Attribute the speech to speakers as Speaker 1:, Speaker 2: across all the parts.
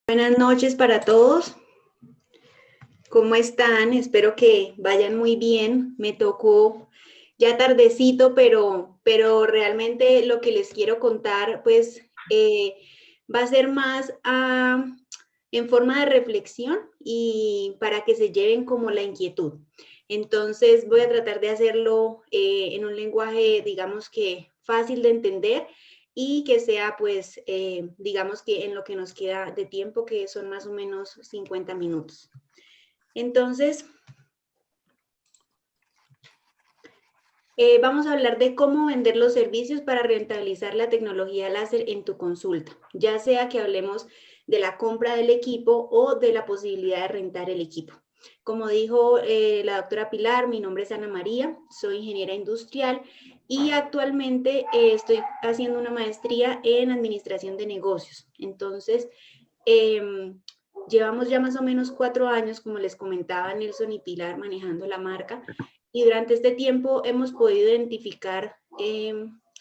Speaker 1: Buenas noches para todos. ¿Cómo están? Espero que vayan muy bien. Me tocó ya tardecito, pero realmente lo que les quiero contar, pues, va a ser más en forma de reflexión y para que se lleven como la inquietud. Entonces, voy a tratar de hacerlo en un lenguaje, digamos que fácil de entender y que sea, pues, digamos que en lo que nos queda de tiempo, que son más o menos 50 minutos. Entonces, vamos a hablar de cómo vender los servicios para rentabilizar la tecnología láser en tu consulta, ya sea que hablemos de la compra del equipo o de la posibilidad de rentar el equipo. Como dijo la doctora Pilar, mi nombre es Ana María, soy ingeniera industrial y actualmente estoy haciendo una maestría en administración de negocios. Entonces, llevamos ya más o menos 4 años, como les comentaba Nelson y Pilar, manejando la marca. Y durante este tiempo hemos podido identificar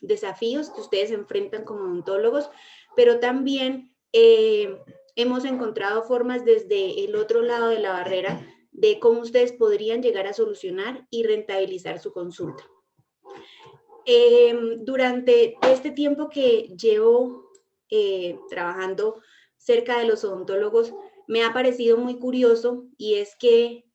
Speaker 1: desafíos que ustedes enfrentan como odontólogos, pero también hemos encontrado formas desde el otro lado de la barrera de cómo ustedes podrían llegar a solucionar y rentabilizar su consulta. Durante este tiempo que llevo trabajando cerca de los odontólogos, me ha parecido muy curioso y es que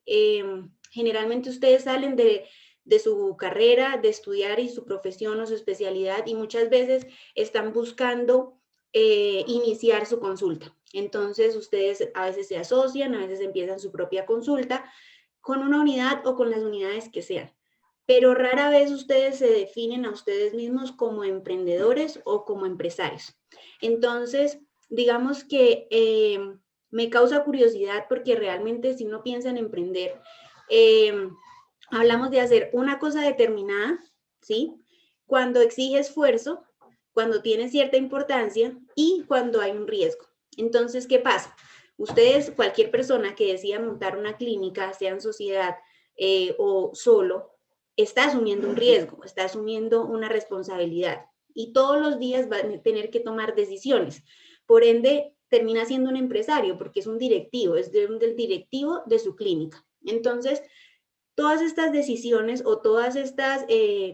Speaker 1: generalmente ustedes salen de su carrera, de estudiar y su profesión o su especialidad y muchas veces están buscando iniciar su consulta. Entonces ustedes a veces se asocian, a veces empiezan su propia consulta con una unidad o con las unidades que sean. Pero rara vez ustedes se definen a ustedes mismos como emprendedores o como empresarios. Entonces, digamos que me causa curiosidad porque realmente si uno piensa en emprender, hablamos de hacer una cosa determinada, ¿sí? Cuando exige esfuerzo, cuando tiene cierta importancia y cuando hay un riesgo. Entonces, ¿qué pasa? Ustedes, cualquier persona que decida montar una clínica, sea en sociedad o solo, está asumiendo un riesgo, está asumiendo una responsabilidad y todos los días va a tener que tomar decisiones. Por ende, termina siendo un empresario porque es un directivo, es del directivo de su clínica. Entonces, todas estas decisiones o todas estas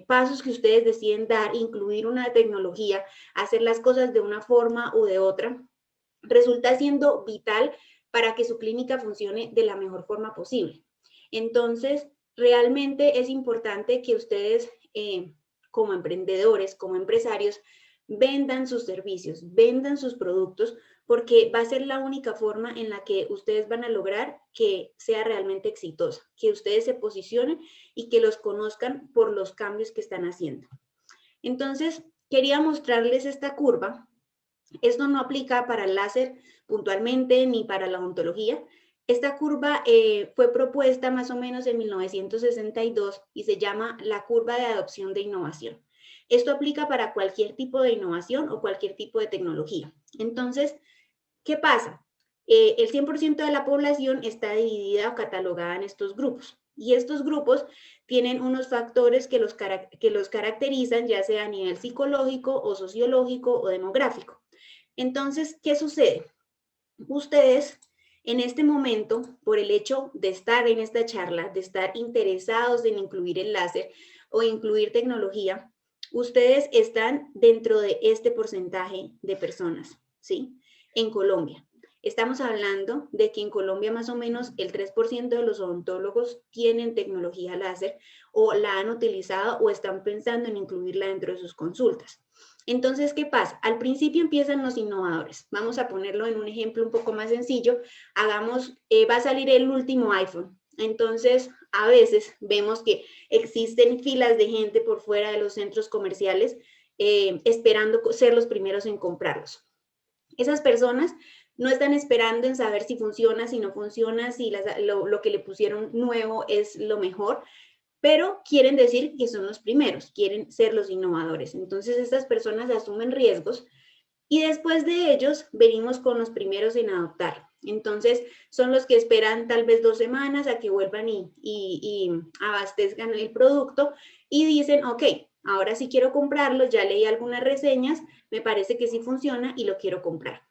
Speaker 1: pasos que ustedes deciden dar, incluir una tecnología, hacer las cosas de una forma u de otra, resulta siendo vital para que su clínica funcione de la mejor forma posible. Entonces, realmente es importante que ustedes, como emprendedores, como empresarios, vendan sus servicios, vendan sus productos, porque va a ser la única forma en la que ustedes van a lograr que sea realmente exitosa, que ustedes se posicionen y que los conozcan por los cambios que están haciendo. Entonces, quería mostrarles esta curva. Esto no aplica para el láser puntualmente ni para la odontología. Esta curva fue propuesta más o menos en 1962 y se llama la curva de adopción de innovación. Esto aplica para cualquier tipo de innovación o cualquier tipo de tecnología. Entonces, ¿qué pasa? El 100% de la población está dividida o catalogada en estos grupos. Y estos grupos tienen unos factores que los caracterizan, ya sea a nivel psicológico o sociológico o demográfico. Entonces, ¿qué sucede? Ustedes en este momento, por el hecho de estar en esta charla, de estar interesados en incluir el láser o incluir tecnología, ustedes están dentro de este porcentaje de personas, ¿sí? En Colombia. Estamos hablando de que en Colombia más o menos el 3% de los odontólogos tienen tecnología láser o la han utilizado o están pensando en incluirla dentro de sus consultas. Entonces, ¿qué pasa? Al principio empiezan los innovadores. Vamos a ponerlo en un ejemplo un poco más sencillo. Va a salir el último iPhone. Entonces, a veces vemos que existen filas de gente por fuera de los centros comerciales esperando ser los primeros en comprarlos. Esas personas no están esperando en saber si funciona, si no funciona, si lo que le pusieron nuevo es lo mejor, pero quieren decir que son los primeros, quieren ser los innovadores. Entonces, estas personas asumen riesgos y después de ellos venimos con los primeros en adoptar. Entonces, son los que esperan tal vez 2 semanas a que vuelvan y abastezcan el producto y dicen, ok, ahora sí quiero comprarlo, ya leí algunas reseñas, me parece que sí funciona y lo quiero comprar.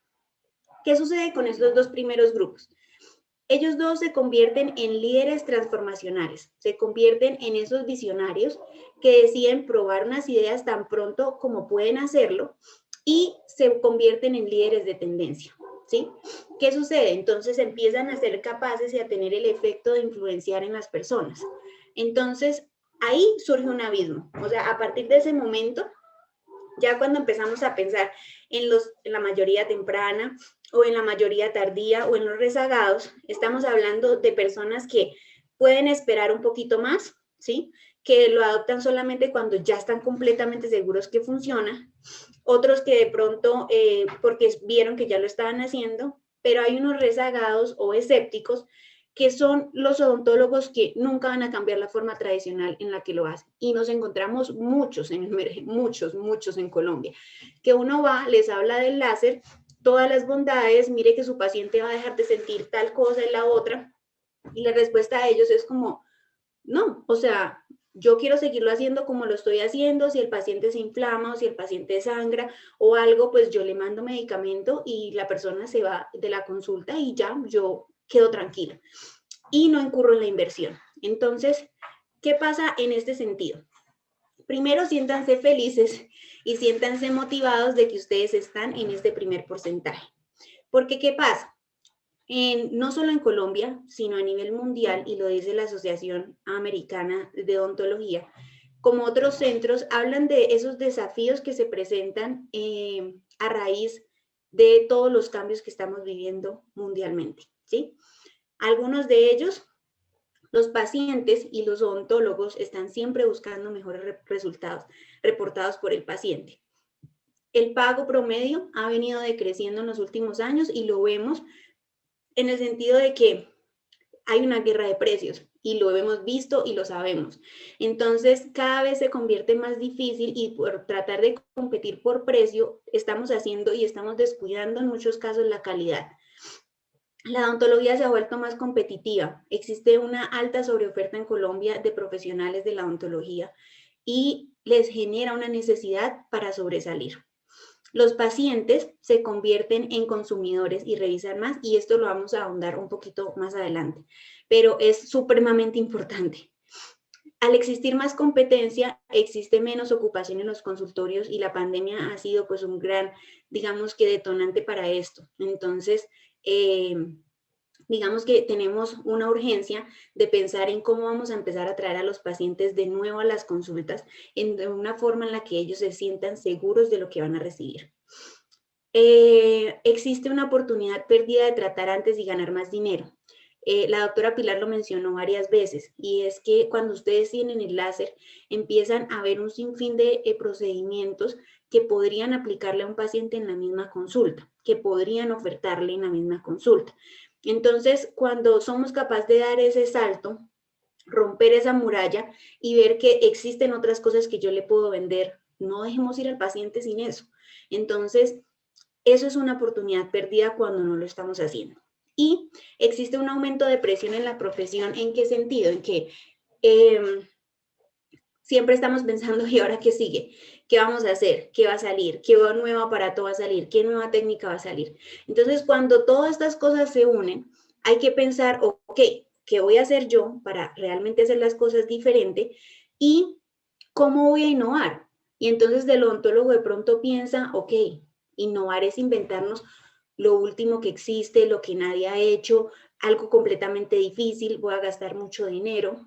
Speaker 1: ¿Qué sucede con estos dos primeros grupos? Ellos dos se convierten en líderes transformacionales, se convierten en esos visionarios que deciden probar unas ideas tan pronto como pueden hacerlo y se convierten en líderes de tendencia, ¿sí? ¿Qué sucede? Entonces empiezan a ser capaces y a tener el efecto de influenciar en las personas. Entonces, ahí surge un abismo. O sea, a partir de ese momento, ya cuando empezamos a pensar en la mayoría temprana o en la mayoría tardía o en los rezagados, estamos hablando de personas que pueden esperar un poquito más, ¿sí? Que lo adoptan solamente cuando ya están completamente seguros que funciona. Otros que de pronto, porque vieron que ya lo estaban haciendo, pero hay unos rezagados o escépticos que son los odontólogos que nunca van a cambiar la forma tradicional en la que lo hacen. Y nos encontramos muchos muchos en Colombia, que uno va, les habla del láser, todas las bondades, mire que su paciente va a dejar de sentir tal cosa y la otra, y la respuesta a ellos es como, no, o sea, yo quiero seguirlo haciendo como lo estoy haciendo, si el paciente se inflama o si el paciente sangra o algo, pues yo le mando medicamento y la persona se va de la consulta y ya yo quedo tranquila y no incurro en la inversión. Entonces, ¿qué pasa en este sentido? Primero, siéntanse felices y siéntanse motivados de que ustedes están en este primer porcentaje. Porque, ¿qué pasa? No solo en Colombia, sino a nivel mundial, y lo dice la Asociación Americana de Odontología, como otros centros, hablan de esos desafíos que se presentan a raíz de todos los cambios que estamos viviendo mundialmente, ¿sí? Algunos de ellos, los pacientes y los odontólogos están siempre buscando mejores resultados reportados por el paciente. El pago promedio ha venido decreciendo en los últimos años y lo vemos en el sentido de que hay una guerra de precios y lo hemos visto y lo sabemos. Entonces, cada vez se convierte más difícil y por tratar de competir por precio, estamos haciendo y estamos descuidando en muchos casos la calidad. La odontología se ha vuelto más competitiva. Existe una alta sobreoferta en Colombia de profesionales de la odontología y les genera una necesidad para sobresalir. Los pacientes se convierten en consumidores y revisan más, y esto lo vamos a ahondar un poquito más adelante, pero es supremamente importante. Al existir más competencia, existe menos ocupación en los consultorios y la pandemia ha sido pues un gran, digamos que detonante para esto. Entonces, digamos que tenemos una urgencia de pensar en cómo vamos a empezar a traer a los pacientes de nuevo a las consultas de una forma en la que ellos se sientan seguros de lo que van a recibir. Existe una oportunidad perdida de tratar antes y ganar más dinero. La doctora Pilar lo mencionó varias veces, y es que cuando ustedes tienen el láser, empiezan a ver un sinfín de procedimientos que podrían aplicarle a un paciente en la misma consulta, que podrían ofertarle en la misma consulta. Entonces, cuando somos capaces de dar ese salto, romper esa muralla y ver que existen otras cosas que yo le puedo vender, no dejemos ir al paciente sin eso. Entonces, eso es una oportunidad perdida cuando no lo estamos haciendo. Y existe un aumento de presión en la profesión. ¿En qué sentido? En que siempre estamos pensando, ¿y ahora qué sigue? ¿Qué vamos a hacer? ¿Qué va a salir? ¿Qué nuevo aparato va a salir? ¿Qué nueva técnica va a salir? Entonces, cuando todas estas cosas se unen, hay que pensar, ok, ¿qué voy a hacer yo para realmente hacer las cosas diferente? ¿Y cómo voy a innovar? Y entonces el odontólogo de pronto piensa, ok, innovar es inventarnos lo último que existe, lo que nadie ha hecho, algo completamente difícil, voy a gastar mucho dinero.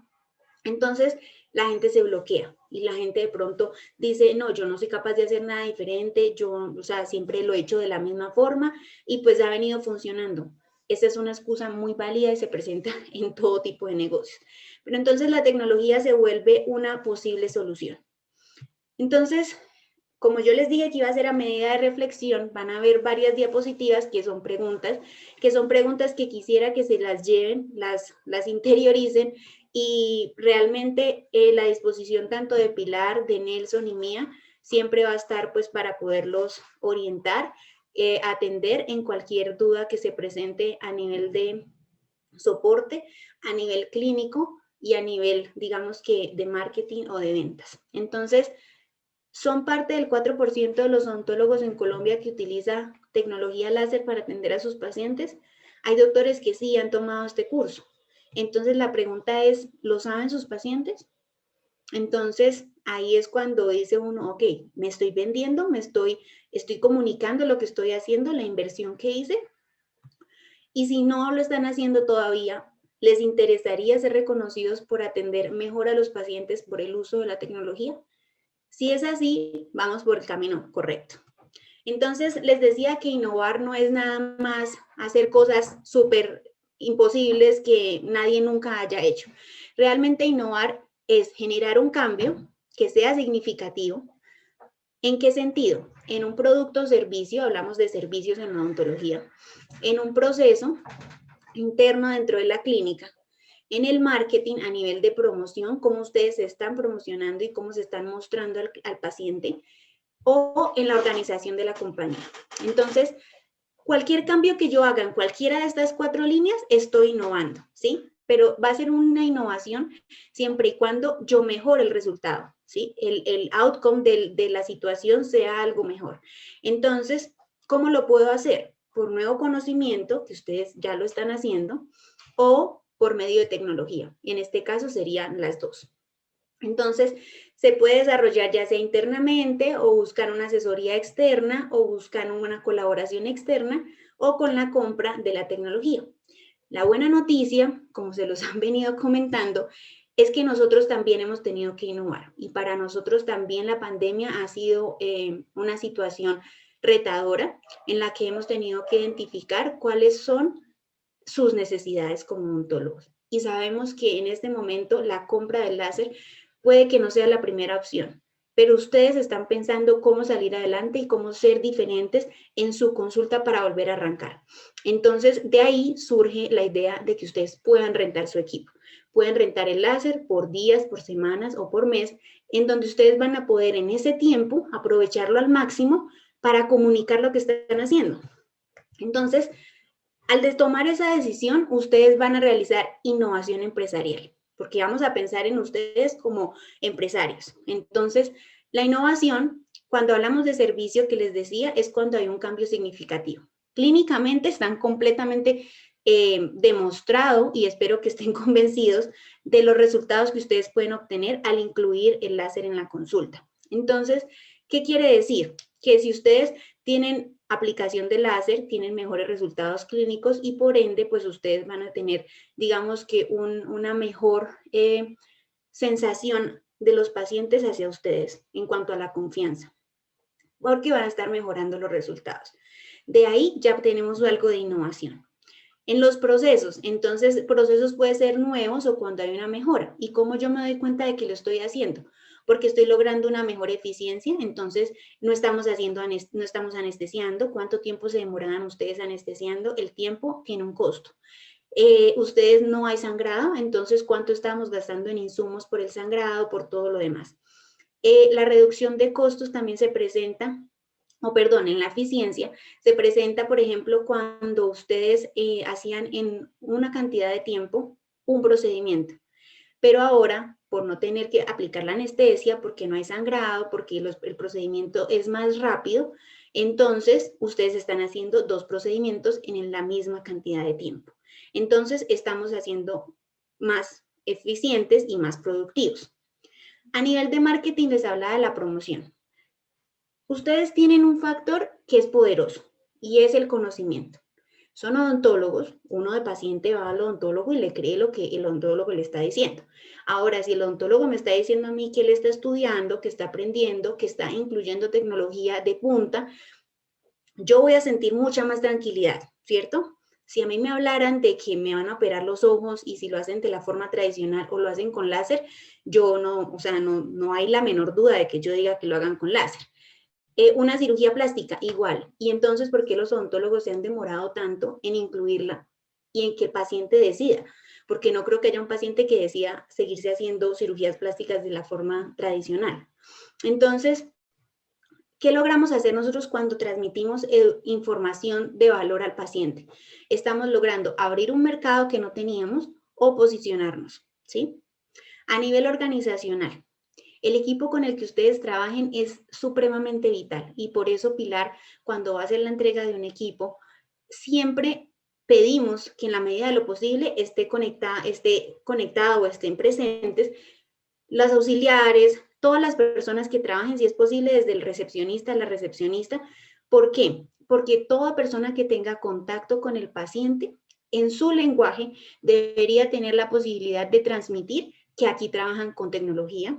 Speaker 1: Entonces la gente se bloquea y la gente de pronto dice, no, yo no soy capaz de hacer nada diferente, yo, o sea, siempre lo he hecho de la misma forma y pues ha venido funcionando. Esa es una excusa muy válida y se presenta en todo tipo de negocios. Pero entonces la tecnología se vuelve una posible solución. Entonces, como yo les dije que iba a ser a medida de reflexión, van a ver varias diapositivas que son preguntas que quisiera que se las lleven, las interioricen y realmente la disposición tanto de Pilar, de Nelson y mía siempre va a estar pues para poderlos orientar, atender en cualquier duda que se presente a nivel de soporte, a nivel clínico y a nivel, digamos que, de marketing o de ventas. Entonces, son parte del 4% de los odontólogos en Colombia que utiliza tecnología láser para atender a sus pacientes, hay doctores que sí han tomado este curso. Entonces la pregunta es, ¿lo saben sus pacientes? Entonces ahí es cuando dice uno, ok, me estoy vendiendo, estoy comunicando lo que estoy haciendo, la inversión que hice. Y si no lo están haciendo todavía, ¿les interesaría ser reconocidos por atender mejor a los pacientes por el uso de la tecnología? Si es así, vamos por el camino correcto. Entonces, les decía que innovar no es nada más hacer cosas súper imposibles que nadie nunca haya hecho. Realmente innovar es generar un cambio que sea significativo. ¿En qué sentido? En un producto o servicio, hablamos de servicios en odontología, en un proceso interno dentro de la clínica, en el marketing a nivel de promoción, cómo ustedes se están promocionando y cómo se están mostrando al paciente, o en la organización de la compañía. Entonces, cualquier cambio que yo haga en cualquiera de estas 4 líneas, estoy innovando, ¿sí? Pero va a ser una innovación siempre y cuando yo mejore el resultado, ¿sí? El outcome de la situación sea algo mejor. Entonces, ¿cómo lo puedo hacer? Por nuevo conocimiento, que ustedes ya lo están haciendo, o por medio de tecnología. En este caso serían las dos. Entonces, se puede desarrollar ya sea internamente o buscar una asesoría externa o buscar una colaboración externa o con la compra de la tecnología. La buena noticia, como se los han venido comentando, es que nosotros también hemos tenido que innovar y para nosotros también la pandemia ha sido una situación retadora en la que hemos tenido que identificar cuáles son sus necesidades como odontólogos. Y sabemos que en este momento la compra del láser puede que no sea la primera opción, pero ustedes están pensando cómo salir adelante y cómo ser diferentes en su consulta para volver a arrancar. Entonces, de ahí surge la idea de que ustedes puedan rentar su equipo. Pueden rentar el láser por días, por semanas o por mes, en donde ustedes van a poder en ese tiempo aprovecharlo al máximo para comunicar lo que están haciendo. Entonces, al tomar esa decisión, ustedes van a realizar innovación empresarial, porque vamos a pensar en ustedes como empresarios. Entonces, la innovación, cuando hablamos de servicio que les decía, es cuando hay un cambio significativo. Clínicamente están completamente demostrado y espero que estén convencidos de los resultados que ustedes pueden obtener al incluir el láser en la consulta. Entonces, ¿qué quiere decir? Que si ustedes tienen aplicación de láser, tienen mejores resultados clínicos y por ende, pues ustedes van a tener, digamos que una mejor sensación de los pacientes hacia ustedes en cuanto a la confianza, porque van a estar mejorando los resultados. De ahí ya tenemos algo de innovación. En los procesos, entonces, procesos pueden ser nuevos o cuando hay una mejora. ¿Y cómo yo me doy cuenta de que lo estoy haciendo? Porque estoy logrando una mejor eficiencia, entonces no estamos anestesiando. ¿Cuánto tiempo se demoran ustedes anestesiando? El tiempo tiene un costo. Ustedes no hay sangrado, entonces ¿cuánto estamos gastando en insumos por el sangrado, por todo lo demás? La reducción de costos también se presenta en la eficiencia, se presenta, por ejemplo, cuando ustedes hacían en una cantidad de tiempo un procedimiento, pero ahora, por no tener que aplicar la anestesia, porque no hay sangrado, porque el procedimiento es más rápido, entonces ustedes están haciendo 2 procedimientos en la misma cantidad de tiempo. Entonces, estamos haciendo más eficientes y más productivos. A nivel de marketing les habla de la promoción. Ustedes tienen un factor que es poderoso y es el conocimiento. Son odontólogos, uno de paciente va al odontólogo y le cree lo que el odontólogo le está diciendo. Ahora, si el odontólogo me está diciendo a mí que él está estudiando, que está aprendiendo, que está incluyendo tecnología de punta, yo voy a sentir mucha más tranquilidad, ¿cierto? Si a mí me hablaran de que me van a operar los ojos y si lo hacen de la forma tradicional o lo hacen con láser, yo no hay la menor duda de que yo diga que lo hagan con láser. Una cirugía plástica, igual. Y entonces, ¿por qué los odontólogos se han demorado tanto en incluirla y en que el paciente decida? Porque no creo que haya un paciente que decida seguirse haciendo cirugías plásticas de la forma tradicional. Entonces, ¿qué logramos hacer nosotros cuando transmitimos información de valor al paciente? Estamos logrando abrir un mercado que no teníamos o posicionarnos, ¿sí? A nivel organizacional, El equipo con el que ustedes trabajen es supremamente vital y por eso Pilar, cuando va a hacer la entrega de un equipo, siempre pedimos que en la medida de lo posible esté conectado o estén presentes las auxiliares, todas las personas que trabajen, si es posible, desde el recepcionista a la recepcionista. ¿Por qué? Porque toda persona que tenga contacto con el paciente en su lenguaje debería tener la posibilidad de transmitir que aquí trabajan con tecnología,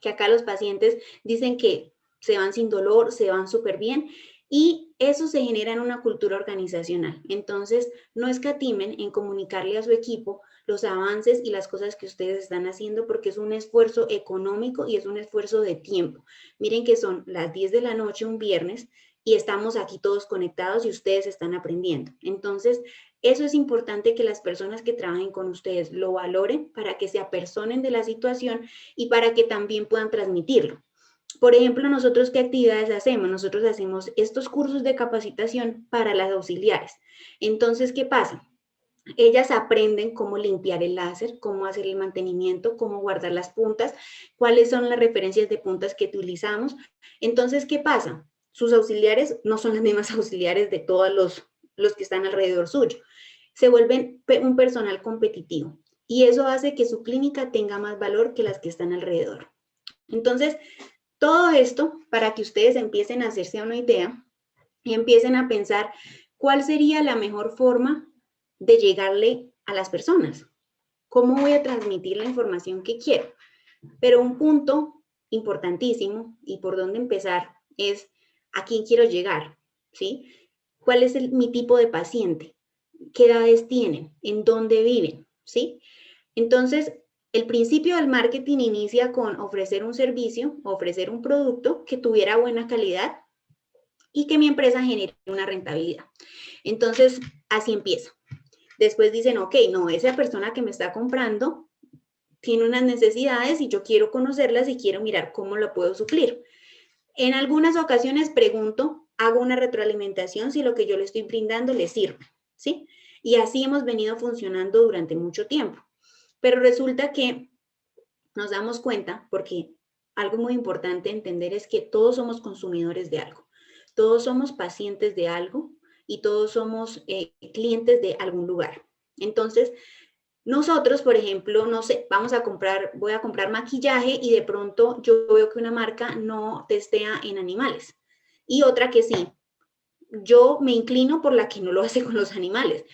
Speaker 1: que acá los pacientes dicen que se van sin dolor, se van súper bien, y eso se genera en una cultura organizacional. Entonces, no escatimen en comunicarle a su equipo los avances y las cosas que ustedes están haciendo, porque es un esfuerzo económico y es un esfuerzo de tiempo. Miren que son las 10 de la noche un viernes y estamos aquí todos conectados y ustedes están aprendiendo. Entonces, eso es importante que las personas que trabajen con ustedes lo valoren para que se apersonen de la situación y para que también puedan transmitirlo. Por ejemplo, nosotros, ¿qué actividades hacemos? Nosotros hacemos estos cursos de capacitación para las auxiliares. Entonces, ¿qué pasa? Ellas aprenden cómo limpiar el láser, cómo hacer el mantenimiento, cómo guardar las puntas, cuáles son las referencias de puntas que utilizamos. Entonces, ¿qué pasa? Sus auxiliares no son las mismas auxiliares de todos los que están alrededor suyo. Se vuelven un personal competitivo y eso hace que su clínica tenga más valor que las que están alrededor. Entonces, todo esto para que ustedes empiecen a hacerse una idea y empiecen a pensar cuál sería la mejor forma de llegarle a las personas. ¿Cómo voy a transmitir la información que quiero? Pero un punto importantísimo y por dónde empezar es a quién quiero llegar, ¿sí? ¿Cuál es mi tipo de paciente? ¿Qué edades tienen? ¿En dónde viven? ¿Sí? Entonces, el principio del marketing inicia con ofrecer un servicio, ofrecer un producto que tuviera buena calidad y que mi empresa genere una rentabilidad. Entonces, así empieza. Después dicen, ok, no, esa persona que me está comprando tiene unas necesidades y yo quiero conocerlas y quiero mirar cómo lo puedo suplir. En algunas ocasiones pregunto, hago una retroalimentación si lo que yo le estoy brindando le sirve, ¿sí? Y así hemos venido funcionando durante mucho tiempo. Pero resulta que nos damos cuenta, porque algo muy importante entender es que todos somos consumidores de algo, todos somos pacientes de algo y todos somos clientes de algún lugar. Entonces, nosotros, por ejemplo, no sé, voy a comprar maquillaje y de pronto yo veo que una marca no testea en animales y otra que sí. Yo me inclino por la que no lo hace con los animales,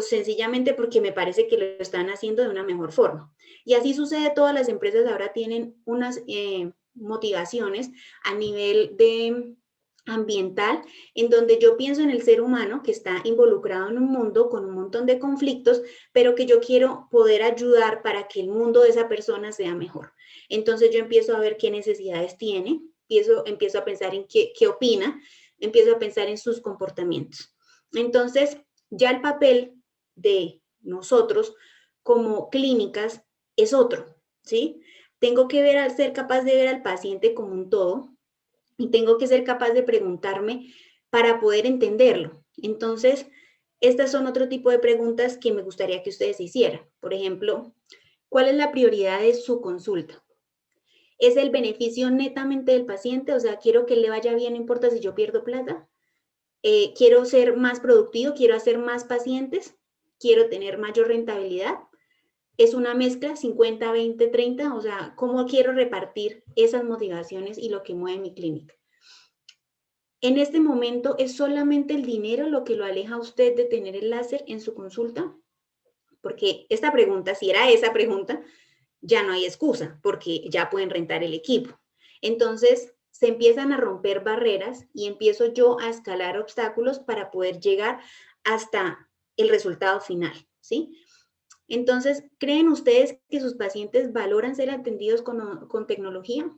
Speaker 1: sencillamente porque me parece que lo están haciendo de una mejor forma. Y así sucede, todas las empresas ahora tienen unas motivaciones a nivel de ambiental, en donde yo pienso en el ser humano que está involucrado en un mundo con un montón de conflictos, pero que yo quiero poder ayudar para que el mundo de esa persona sea mejor. Entonces yo empiezo a ver qué necesidades tiene, empiezo a pensar en qué opina, empiezo a pensar en sus comportamientos. Entonces, ya el papel de nosotros como clínicas es otro, ¿sí? Tengo que ser capaz de ver al paciente como un todo y tengo que ser capaz de preguntarme para poder entenderlo. Entonces, estas son otro tipo de preguntas que me gustaría que ustedes hicieran. Por ejemplo, ¿cuál es la prioridad de su consulta? ¿Es el beneficio netamente del paciente? O sea, quiero que le vaya bien, no importa si yo pierdo plata. Quiero ser más productivo, quiero hacer más pacientes, quiero tener mayor rentabilidad. Es una mezcla 50, 20, 30, o sea, ¿cómo quiero repartir esas motivaciones y lo que mueve mi clínica? En este momento, ¿es solamente el dinero lo que lo aleja a usted de tener el láser en su consulta? Porque esta pregunta, si era esa pregunta, ya no hay excusa, porque ya pueden rentar el equipo. Entonces, se empiezan a romper barreras y empiezo yo a escalar obstáculos para poder llegar hasta el resultado final, ¿sí? Entonces, ¿creen ustedes que sus pacientes valoran ser atendidos con tecnología?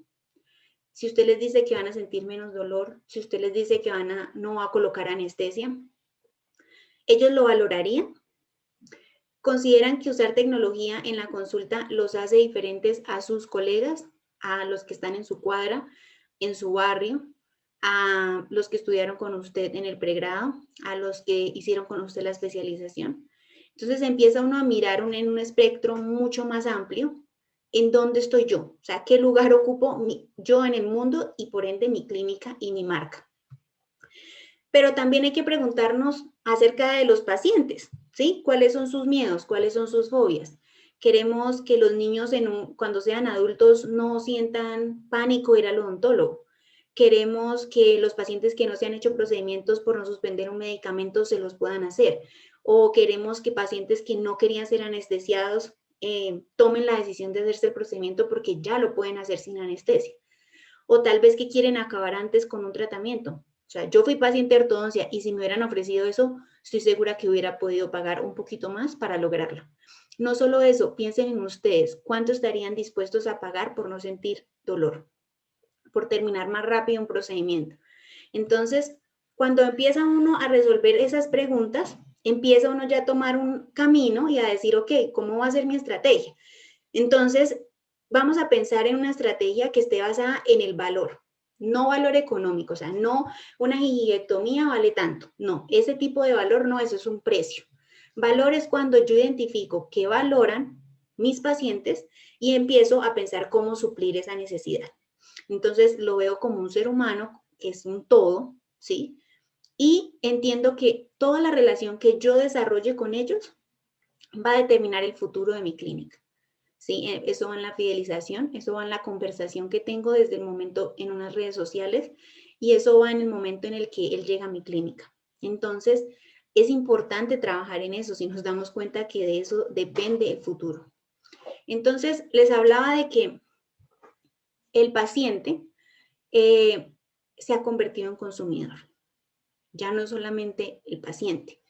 Speaker 1: Si usted les dice que van a sentir menos dolor, si usted les dice que no va a colocar anestesia, ¿ellos lo valorarían? ¿Consideran que usar tecnología en la consulta los hace diferentes a sus colegas, a los que están en su cuadra, en su barrio, a los que estudiaron con usted en el pregrado, a los que hicieron con usted la especialización? Entonces empieza uno a mirar en un espectro mucho más amplio en dónde estoy yo, o sea, qué lugar ocupo yo en el mundo y por ende mi clínica y mi marca. Pero también hay que preguntarnos acerca de los pacientes, ¿sí? ¿Cuáles son sus miedos? ¿Cuáles son sus fobias? Queremos que los niños cuando sean adultos no sientan pánico ir al odontólogo. Queremos que los pacientes que no se han hecho procedimientos por no suspender un medicamento se los puedan hacer. O queremos que pacientes que no querían ser anestesiados tomen la decisión de hacerse el procedimiento porque ya lo pueden hacer sin anestesia. O tal vez que quieren acabar antes con un tratamiento. O sea, yo fui paciente de ortodoncia y si me hubieran ofrecido eso, estoy segura que hubiera podido pagar un poquito más para lograrlo. No solo eso, piensen en ustedes, ¿cuánto estarían dispuestos a pagar por no sentir dolor? Por terminar más rápido un procedimiento. Entonces, cuando empieza uno a resolver esas preguntas, empieza uno ya a tomar un camino y a decir, ok, ¿cómo va a ser mi estrategia? Entonces, vamos a pensar en una estrategia que esté basada en el valor, no valor económico, o sea, no una gingivectomía vale tanto, no, ese tipo de valor no, eso es un precio. Valor es cuando yo identifico qué valoran mis pacientes y empiezo a pensar cómo suplir esa necesidad. Entonces, lo veo como un ser humano, que es un todo, ¿sí? Y entiendo que toda la relación que yo desarrolle con ellos va a determinar el futuro de mi clínica. ¿Sí? Eso va en la fidelización, eso va en la conversación que tengo desde el momento en unas redes sociales y eso va en el momento en el que él llega a mi clínica. Entonces, es importante trabajar en eso si nos damos cuenta que de eso depende el futuro. Entonces, les hablaba de que el paciente se ha convertido en consumidor, ya no solamente el paciente.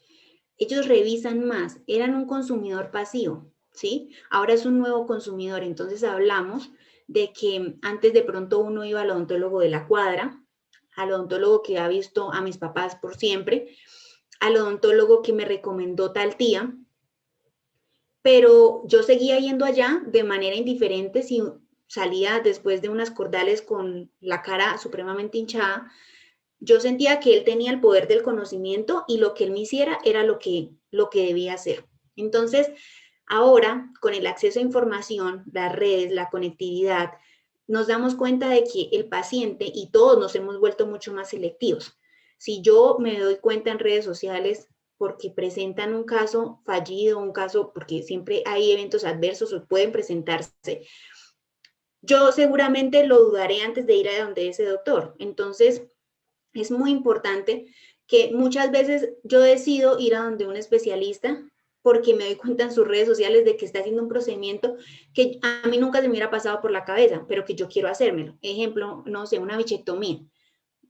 Speaker 1: Ellos revisan más, eran un consumidor pasivo, ¿sí? Ahora es un nuevo consumidor, entonces hablamos de que antes de pronto uno iba al odontólogo de la cuadra, al odontólogo que ha visto a mis papás por siempre, al odontólogo que me recomendó tal tía, pero yo seguía yendo allá de manera indiferente si salía después de unas cordales con la cara supremamente hinchada. Yo sentía que él tenía el poder del conocimiento y lo que él me hiciera era lo que debía hacer. Entonces, ahora, con el acceso a información, las redes, la conectividad, nos damos cuenta de que el paciente y todos nos hemos vuelto mucho más selectivos. Si yo me doy cuenta en redes sociales porque presentan un caso fallido, un caso, porque siempre hay eventos adversos o pueden presentarse, yo seguramente lo dudaré antes de ir a donde ese doctor. Entonces, es muy importante que muchas veces yo decido ir a donde un especialista porque me doy cuenta en sus redes sociales de que está haciendo un procedimiento que a mí nunca se me hubiera pasado por la cabeza, pero que yo quiero hacérmelo. Ejemplo, no sé, una bichectomía.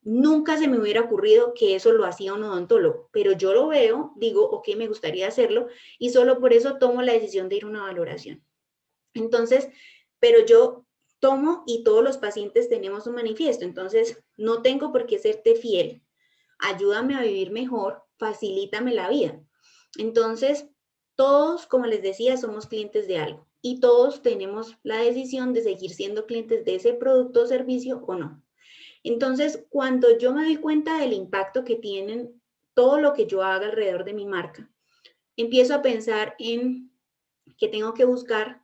Speaker 1: Nunca se me hubiera ocurrido que eso lo hacía un odontólogo, pero yo lo veo, digo, ok, me gustaría hacerlo y solo por eso tomo la decisión de ir a una valoración. Entonces, pero yo tomo y todos los pacientes tenemos un manifiesto, entonces no tengo por qué serte fiel, ayúdame a vivir mejor, facilítame la vida. Entonces, todos, como les decía, somos clientes de algo y todos tenemos la decisión de seguir siendo clientes de ese producto o servicio o no. Entonces, cuando yo me doy cuenta del impacto que tienen todo lo que yo haga alrededor de mi marca, empiezo a pensar en que tengo que buscar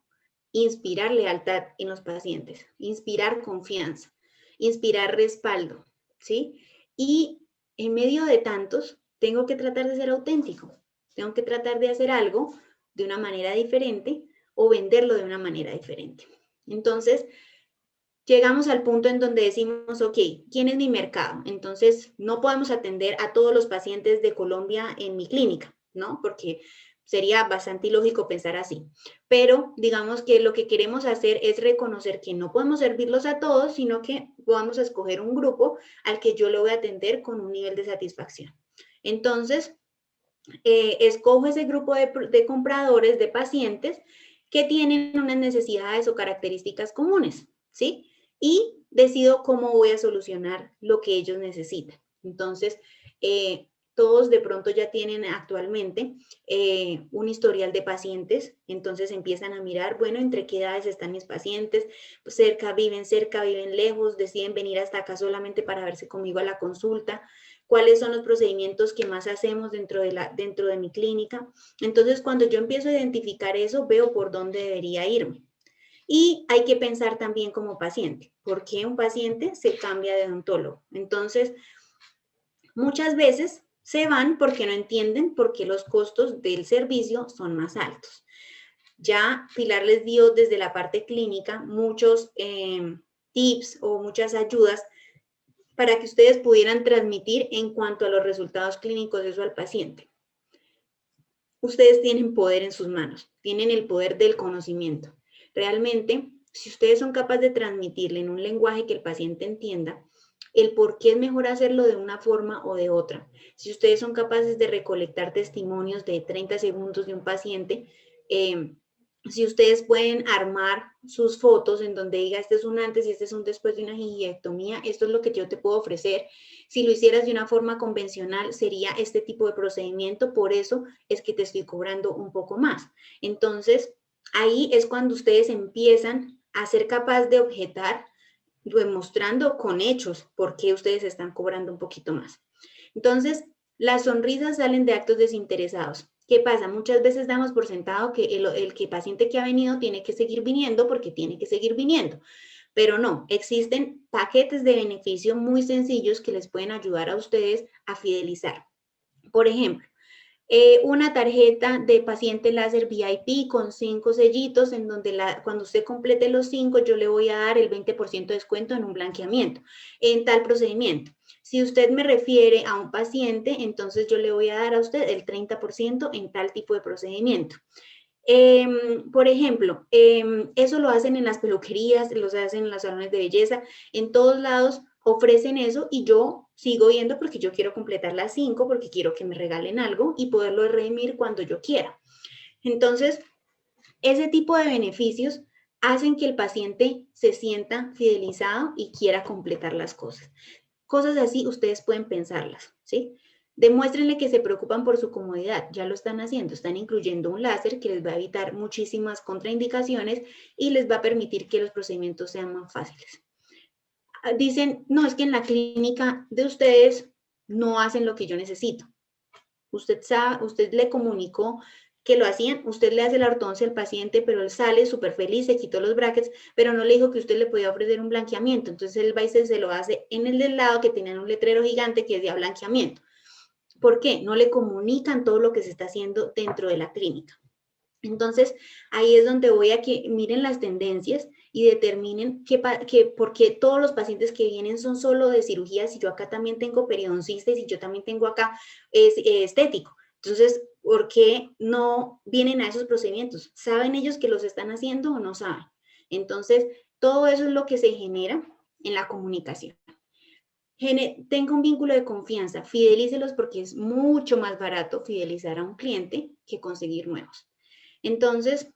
Speaker 1: inspirar lealtad en los pacientes, inspirar confianza, inspirar respaldo, ¿sí? Y en medio de tantos, tengo que tratar de ser auténtico, tengo que tratar de hacer algo de una manera diferente o venderlo de una manera diferente. Entonces, llegamos al punto en donde decimos, ok, ¿quién es mi mercado? Entonces, no podemos atender a todos los pacientes de Colombia en mi clínica, ¿no? Porque sería bastante ilógico pensar así. Pero digamos que lo que queremos hacer es reconocer que no podemos servirlos a todos, sino que vamos a escoger un grupo al que yo lo voy a atender con un nivel de satisfacción. Entonces, escojo ese grupo de compradores, de pacientes que tienen unas necesidades o características comunes, ¿sí? Y decido cómo voy a solucionar lo que ellos necesitan. Entonces, todos de pronto ya tienen actualmente un historial de pacientes, entonces empiezan a mirar, bueno, entre qué edades están mis pacientes, pues cerca, viven lejos, deciden venir hasta acá solamente para verse conmigo a la consulta, cuáles son los procedimientos que más hacemos dentro de mi clínica. Entonces, cuando yo empiezo a identificar eso, veo por dónde debería irme. Y hay que pensar también como paciente, ¿por qué un paciente se cambia de odontólogo? Entonces, muchas veces se van porque no entienden por qué los costos del servicio son más altos. Ya Pilar les dio desde la parte clínica muchos tips o muchas ayudas para que ustedes pudieran transmitir en cuanto a los resultados clínicos de eso al paciente. Ustedes tienen poder en sus manos, tienen el poder del conocimiento. Realmente, si ustedes son capaces de transmitirle en un lenguaje que el paciente entienda, el por qué es mejor hacerlo de una forma o de otra. Si ustedes son capaces de recolectar testimonios de 30 segundos de un paciente, si ustedes pueden armar sus fotos en donde diga este es un antes y este es un después de una gingiectomía, esto es lo que yo te puedo ofrecer. Si lo hicieras de una forma convencional, sería este tipo de procedimiento, por eso es que te estoy cobrando un poco más. Entonces, ahí es cuando ustedes empiezan a ser capaz de objetar, demostrando con hechos por qué ustedes están cobrando un poquito más. Entonces, las sonrisas salen de actos desinteresados. ¿Qué pasa? Muchas veces damos por sentado que el paciente que ha venido tiene que seguir viniendo porque tiene que seguir viniendo, pero no, existen paquetes de beneficio muy sencillos que les pueden ayudar a ustedes a fidelizar. Por ejemplo, una tarjeta de paciente láser VIP con 5 sellitos en donde cuando usted complete los 5 yo le voy a dar el 20% de descuento en un blanqueamiento, en tal procedimiento. Si usted me refiere a un paciente, entonces yo le voy a dar a usted el 30% en tal tipo de procedimiento. Por ejemplo, eso lo hacen en las peluquerías, lo hacen en los salones de belleza, en todos lados ofrecen eso y yo sigo yendo porque yo quiero completar las 5, porque quiero que me regalen algo y poderlo redimir cuando yo quiera. Entonces, ese tipo de beneficios hacen que el paciente se sienta fidelizado y quiera completar las cosas. Cosas así ustedes pueden pensarlas, ¿sí? Demuéstrenle que se preocupan por su comodidad, ya lo están haciendo, están incluyendo un láser que les va a evitar muchísimas contraindicaciones y les va a permitir que los procedimientos sean más fáciles. Dicen, no, es que en la clínica de ustedes no hacen lo que yo necesito. Usted sabe, usted le comunicó que lo hacían, usted le hace la ortodoncia al paciente, pero él sale súper feliz, se quitó los brackets, pero no le dijo que usted le podía ofrecer un blanqueamiento. Entonces él va y se lo hace en el del lado que tenían un letrero gigante que decía blanqueamiento. ¿Por qué? No le comunican todo lo que se está haciendo dentro de la clínica. Entonces, ahí es donde voy a que miren las tendencias y determinen por qué todos los pacientes que vienen son solo de cirugías y yo acá también tengo periodoncistas y yo también tengo acá estético. Entonces, ¿por qué no vienen a esos procedimientos? ¿Saben ellos que los están haciendo o no saben? Entonces, todo eso es lo que se genera en la comunicación. Tenga un vínculo de confianza, fidelícelos porque es mucho más barato fidelizar a un cliente que conseguir nuevos. Entonces,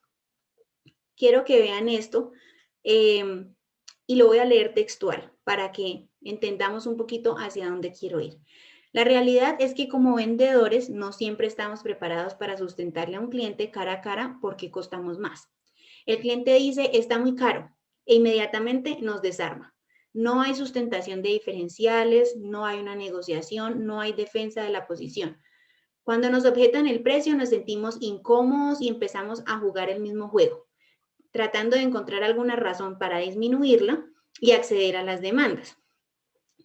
Speaker 1: quiero que vean esto y lo voy a leer textual para que entendamos un poquito hacia dónde quiero ir. La realidad es que como vendedores no siempre estamos preparados para sustentarle a un cliente cara a cara porque costamos más. El cliente dice, está muy caro e inmediatamente nos desarma. No hay sustentación de diferenciales, no hay una negociación, no hay defensa de la posición. Cuando nos objetan el precio nos sentimos incómodos y empezamos a jugar el mismo juego, tratando de encontrar alguna razón para disminuirla y acceder a las demandas.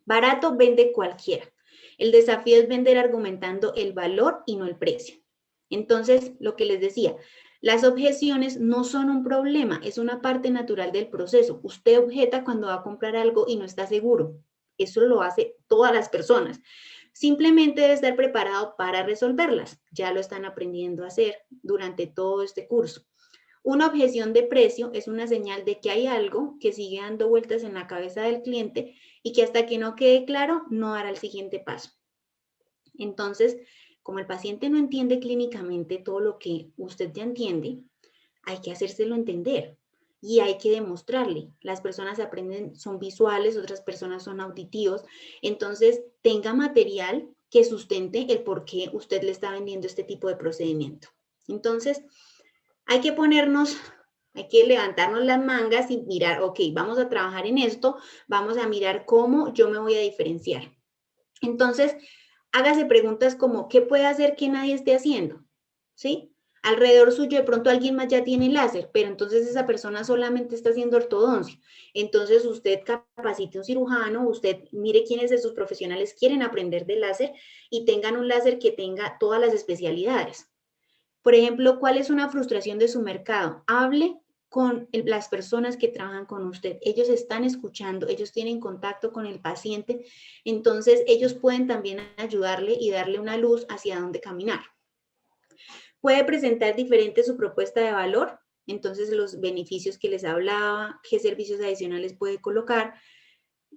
Speaker 1: Barato vende cualquiera. El desafío es vender argumentando el valor y no el precio. Entonces, lo que les decía, las objeciones no son un problema, es una parte natural del proceso. Usted objeta cuando va a comprar algo y no está seguro. Eso lo hace todas las personas. Simplemente debe estar preparado para resolverlas. Ya lo están aprendiendo a hacer durante todo este curso. Una objeción de precio es una señal de que hay algo que sigue dando vueltas en la cabeza del cliente y que hasta que no quede claro, no hará el siguiente paso. Entonces, como el paciente no entiende clínicamente todo lo que usted ya entiende, hay que hacérselo entender y hay que demostrarle. Las personas aprenden, son visuales, otras personas son auditivos. Entonces, tenga material que sustente el por qué usted le está vendiendo este tipo de procedimiento. Entonces, hay que levantarnos las mangas y mirar, ok, vamos a trabajar en esto, vamos a mirar cómo yo me voy a diferenciar. Entonces, hágase preguntas como, ¿qué puede hacer que nadie esté haciendo? ¿Sí? Alrededor suyo de pronto alguien más ya tiene láser, pero entonces esa persona solamente está haciendo ortodoncia. Entonces usted capacite a un cirujano, usted mire quiénes de sus profesionales quieren aprender de láser y tengan un láser que tenga todas las especialidades. Por ejemplo, ¿cuál es una frustración de su mercado? Hable con las personas que trabajan con usted. Ellos están escuchando, ellos tienen contacto con el paciente, entonces ellos pueden también ayudarle y darle una luz hacia dónde caminar. Puede presentar diferente su propuesta de valor, entonces los beneficios que les hablaba, qué servicios adicionales puede colocar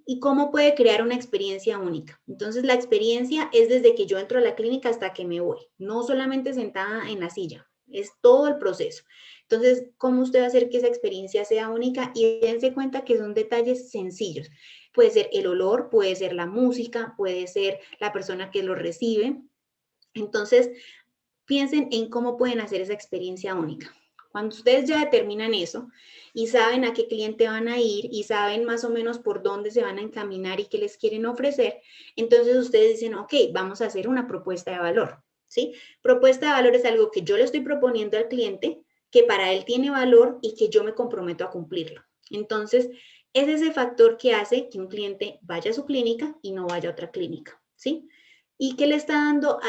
Speaker 1: y cómo puede crear una experiencia única. Entonces la experiencia es desde que yo entro a la clínica hasta que me voy, no solamente sentada en la silla, es todo el proceso. Entonces, ¿cómo usted va a hacer que esa experiencia sea única? Y dense cuenta que son detalles sencillos. Puede ser el olor, puede ser la música, puede ser la persona que lo recibe. Entonces, piensen en cómo pueden hacer esa experiencia única. Cuando ustedes ya determinan eso y saben a qué cliente van a ir y saben más o menos por dónde se van a encaminar y qué les quieren ofrecer, entonces ustedes dicen, ok, vamos a hacer una propuesta de valor, ¿sí? Propuesta de valor es algo que yo le estoy proponiendo al cliente, que para él tiene valor y que yo me comprometo a cumplirlo. Entonces, es ese factor que hace que un cliente vaya a su clínica y no vaya a otra clínica, ¿sí? ¿Y qué le está dando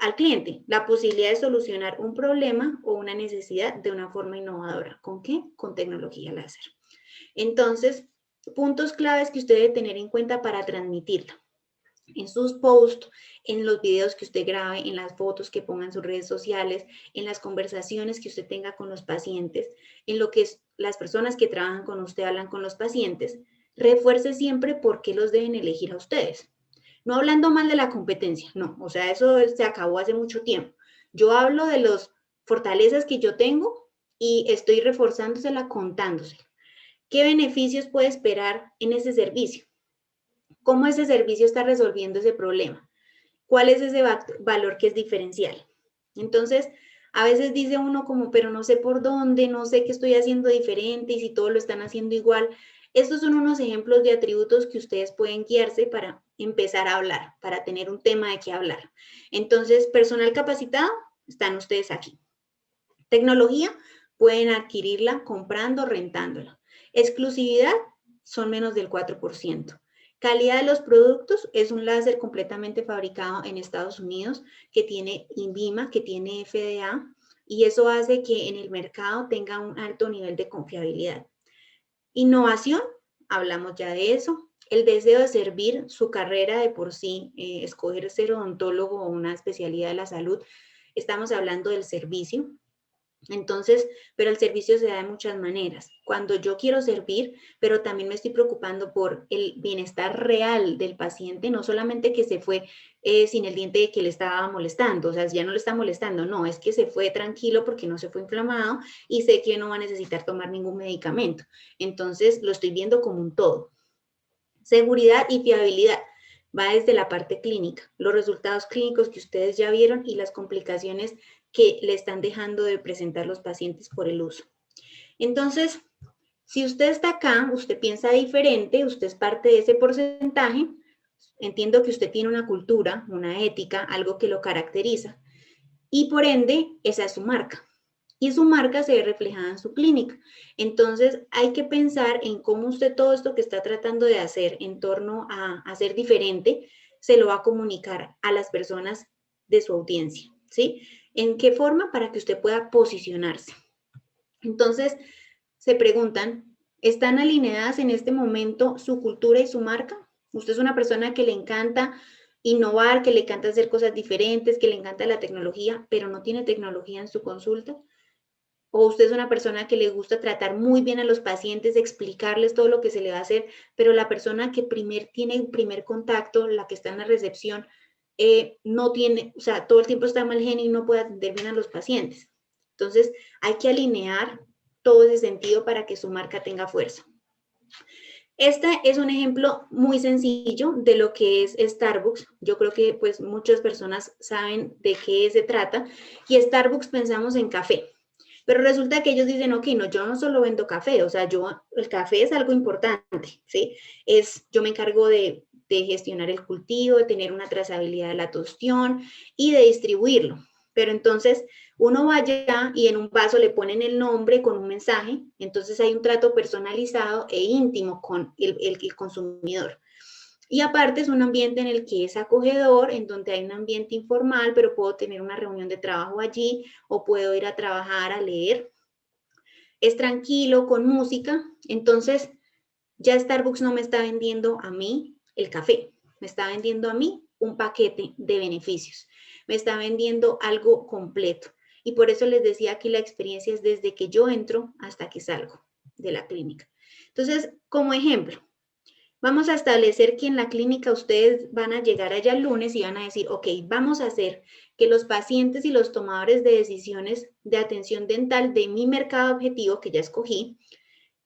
Speaker 1: al cliente? La posibilidad de solucionar un problema o una necesidad de una forma innovadora. ¿Con qué? Con tecnología láser. Entonces, puntos claves que usted debe tener en cuenta para transmitirla. En sus posts, en los videos que usted grabe, en las fotos que ponga en sus redes sociales, en las conversaciones que usted tenga con los pacientes, en lo que las personas que trabajan con usted hablan con los pacientes, refuerce siempre por qué los deben elegir a ustedes. No hablando mal de la competencia, no, o sea, eso se acabó hace mucho tiempo. Yo hablo de las fortalezas que yo tengo y estoy reforzándosela, contándosela. ¿Qué beneficios puede esperar en ese servicio? ¿Cómo ese servicio está resolviendo ese problema? ¿Cuál es ese valor que es diferencial? Entonces, a veces dice uno como, pero no sé por dónde, no sé qué estoy haciendo diferente y si todos lo están haciendo igual. Estos son unos ejemplos de atributos que ustedes pueden guiarse para empezar a hablar, para tener un tema de qué hablar. Entonces, personal capacitado, están ustedes aquí. Tecnología, pueden adquirirla comprando, rentándola. Exclusividad, son menos del 4%. Calidad de los productos, es un láser completamente fabricado en Estados Unidos que tiene INVIMA, que tiene FDA, y eso hace que en el mercado tenga un alto nivel de confiabilidad. Innovación, hablamos ya de eso. El deseo de servir, su carrera de por sí, escoger ser odontólogo o una especialidad de la salud, estamos hablando del servicio. Entonces, pero el servicio se da de muchas maneras. Cuando yo quiero servir, pero también me estoy preocupando por el bienestar real del paciente, no solamente que se fue sin el diente que le estaba molestando, o sea, ya no le está molestando, no, es que se fue tranquilo porque no se fue inflamado y sé que no va a necesitar tomar ningún medicamento. Entonces, lo estoy viendo como un todo. Seguridad y fiabilidad. Va desde la parte clínica, los resultados clínicos que ustedes ya vieron y las complicaciones que le están dejando de presentar los pacientes por el uso. Entonces, si usted está acá, usted piensa diferente, usted es parte de ese porcentaje, entiendo que usted tiene una cultura, una ética, algo que lo caracteriza y por ende, esa es su marca. Y su marca se ve reflejada en su clínica. Entonces, hay que pensar en cómo usted todo esto que está tratando de hacer en torno a hacer diferente, se lo va a comunicar a las personas de su audiencia, ¿sí? ¿En qué forma? Para que usted pueda posicionarse. Entonces, se preguntan, ¿están alineadas en este momento su cultura y su marca? Usted es una persona que le encanta innovar, que le encanta hacer cosas diferentes, que le encanta la tecnología, pero no tiene tecnología en su consulta. O usted es una persona que le gusta tratar muy bien a los pacientes, explicarles todo lo que se le va a hacer, pero la persona que tiene el primer contacto, la que está en la recepción, no tiene, o sea, todo el tiempo está mal genio y no puede atender bien a los pacientes. Entonces, hay que alinear todo ese sentido para que su marca tenga fuerza. Este es un ejemplo muy sencillo de lo que es Starbucks. Yo creo que pues muchas personas saben de qué se trata y Starbucks pensamos en café. Pero resulta que ellos dicen, ok, no, yo no solo vendo café, o sea, el café es algo importante, ¿sí? Yo me encargo de gestionar el cultivo, de tener una trazabilidad de la tostión y de distribuirlo. Pero entonces uno va allá y en un paso le ponen el nombre con un mensaje, entonces hay un trato personalizado e íntimo con el consumidor. Y aparte es un ambiente en el que es acogedor, en donde hay un ambiente informal, pero puedo tener una reunión de trabajo allí o puedo ir a trabajar, a leer. Es tranquilo, con música. Entonces, ya Starbucks no me está vendiendo a mí el café, me está vendiendo a mí un paquete de beneficios, me está vendiendo algo completo. Y por eso les decía que la experiencia es desde que yo entro hasta que salgo de la clínica. Entonces, como ejemplo, vamos a establecer que en la clínica ustedes van a llegar allá el lunes y van a decir, ok, vamos a hacer que los pacientes y los tomadores de decisiones de atención dental de mi mercado objetivo, que ya escogí,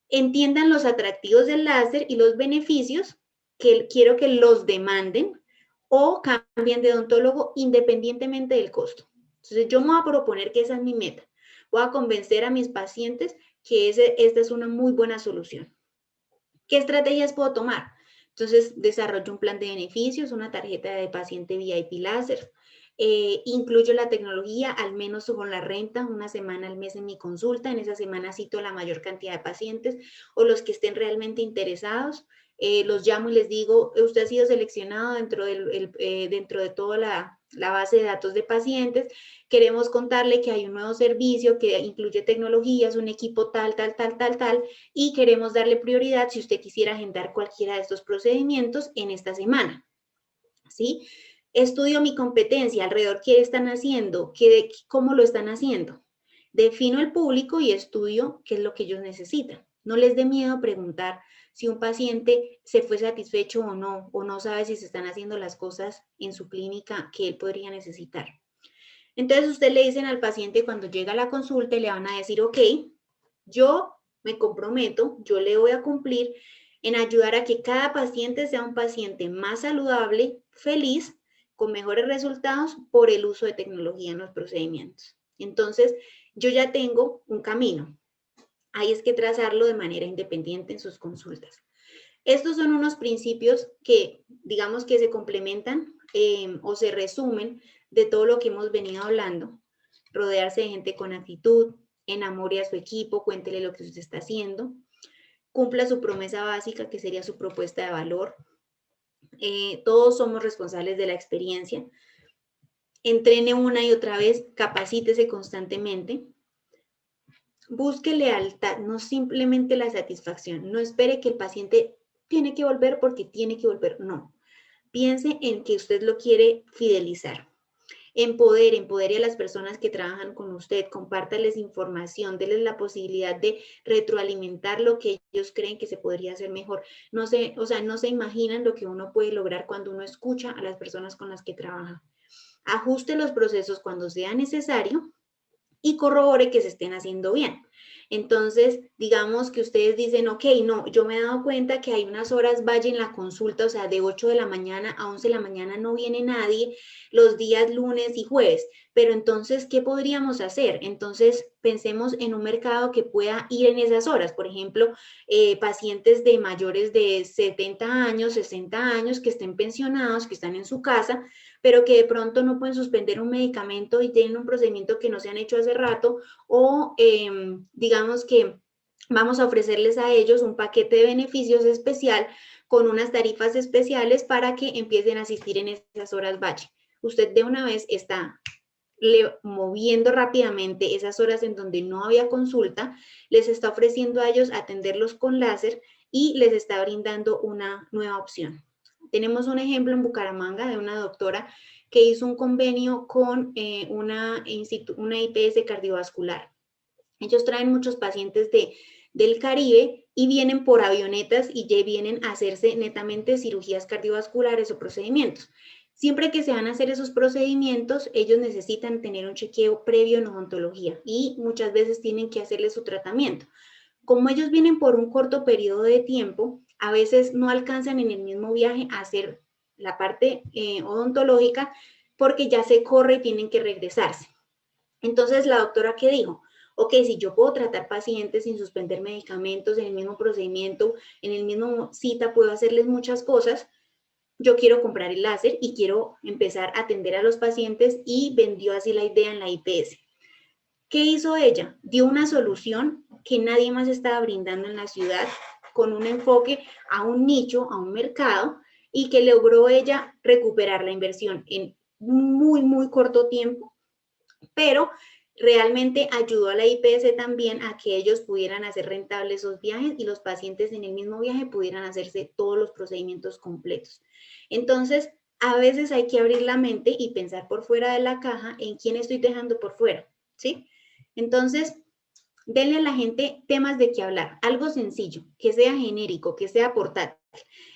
Speaker 1: entiendan los atractivos del láser y los beneficios que quiero que los demanden o cambien de odontólogo independientemente del costo. Entonces, yo me voy a proponer que esa es mi meta. Voy a convencer a mis pacientes que esta es una muy buena solución. ¿Qué estrategias puedo tomar? Entonces, desarrollo un plan de beneficios, una tarjeta de paciente VIP láser, incluyo la tecnología, al menos con la renta, una semana al mes en mi consulta. En esa semana cito la mayor cantidad de pacientes o los que estén realmente interesados. Los llamo y les digo, usted ha sido seleccionado dentro de toda la base de datos de pacientes. Queremos contarle que hay un nuevo servicio que incluye tecnologías, un equipo tal, y queremos darle prioridad si usted quisiera agendar cualquiera de estos procedimientos en esta semana, ¿sí? Estudio mi competencia alrededor, qué están haciendo, cómo lo están haciendo. Defino el público y estudio qué es lo que ellos necesitan. No les dé miedo preguntar si un paciente se fue satisfecho o no sabe si se están haciendo las cosas en su clínica que él podría necesitar. Entonces, usted le dicen al paciente cuando llega a la consulta y le van a decir, ok, yo me comprometo, yo le voy a cumplir en ayudar a que cada paciente sea un paciente más saludable, feliz, con mejores resultados por el uso de tecnología en los procedimientos. Entonces, yo ya tengo un camino. Ahí es que trazarlo de manera independiente en sus consultas. Estos son unos principios que, digamos que se complementan o se resumen de todo lo que hemos venido hablando. Rodearse de gente con actitud, enamore a su equipo, cuéntele lo que usted está haciendo, cumpla su promesa básica, que sería su propuesta de valor. Todos somos responsables de la experiencia. Entrene una y otra vez, capacítese constantemente. Busque lealtad, no simplemente la satisfacción. No espere que el paciente tiene que volver porque tiene que volver. No. Piense en que usted lo quiere fidelizar. Empodere a las personas que trabajan con usted, compártales información, denles la posibilidad de retroalimentar lo que ellos creen que se podría hacer mejor. No se imaginan lo que uno puede lograr cuando uno escucha a las personas con las que trabaja. Ajuste los procesos cuando sea necesario y corrobore que se estén haciendo bien. Entonces, digamos que ustedes dicen, ok, no, yo me he dado cuenta que hay unas horas valle en la consulta, o sea, de 8 de la mañana a 11 de la mañana no viene nadie los días lunes y jueves, pero entonces, ¿qué podríamos hacer? Entonces, pensemos en un mercado que pueda ir en esas horas, por ejemplo, pacientes de mayores de 70 años, 60 años, que estén pensionados, que están en su casa, pero que de pronto no pueden suspender un medicamento y tienen un procedimiento que no se han hecho hace rato, o digamos que vamos a ofrecerles a ellos un paquete de beneficios especial con unas tarifas especiales para que empiecen a asistir en esas horas valle. Usted de una vez está moviendo rápidamente esas horas en donde no había consulta, les está ofreciendo a ellos atenderlos con láser y les está brindando una nueva opción. Tenemos un ejemplo en Bucaramanga de una doctora que hizo un convenio con una IPS cardiovascular. Ellos traen muchos pacientes del Caribe y vienen por avionetas y ya vienen a hacerse netamente cirugías cardiovasculares o procedimientos. Siempre que se van a hacer esos procedimientos, ellos necesitan tener un chequeo previo en odontología y muchas veces tienen que hacerle su tratamiento. Como ellos vienen por un corto periodo de tiempo, a veces no alcanzan en el mismo viaje a hacer la parte odontológica porque ya se corre y tienen que regresarse. Entonces, la doctora, ¿qué dijo? Ok, si yo puedo tratar pacientes sin suspender medicamentos en el mismo procedimiento, en el mismo cita, puedo hacerles muchas cosas, yo quiero comprar el láser y quiero empezar a atender a los pacientes, y vendió así la idea en la IPS. ¿Qué hizo ella? Dio una solución que nadie más estaba brindando en la ciudad, con un enfoque a un nicho, a un mercado, y que logró ella recuperar la inversión en muy, muy corto tiempo, pero realmente ayudó a la IPS también a que ellos pudieran hacer rentables esos viajes y los pacientes en el mismo viaje pudieran hacerse todos los procedimientos completos. Entonces, a veces hay que abrir la mente y pensar por fuera de la caja en quién estoy dejando por fuera, ¿sí? Entonces, denle a la gente temas de qué hablar, algo sencillo, que sea genérico, que sea portátil.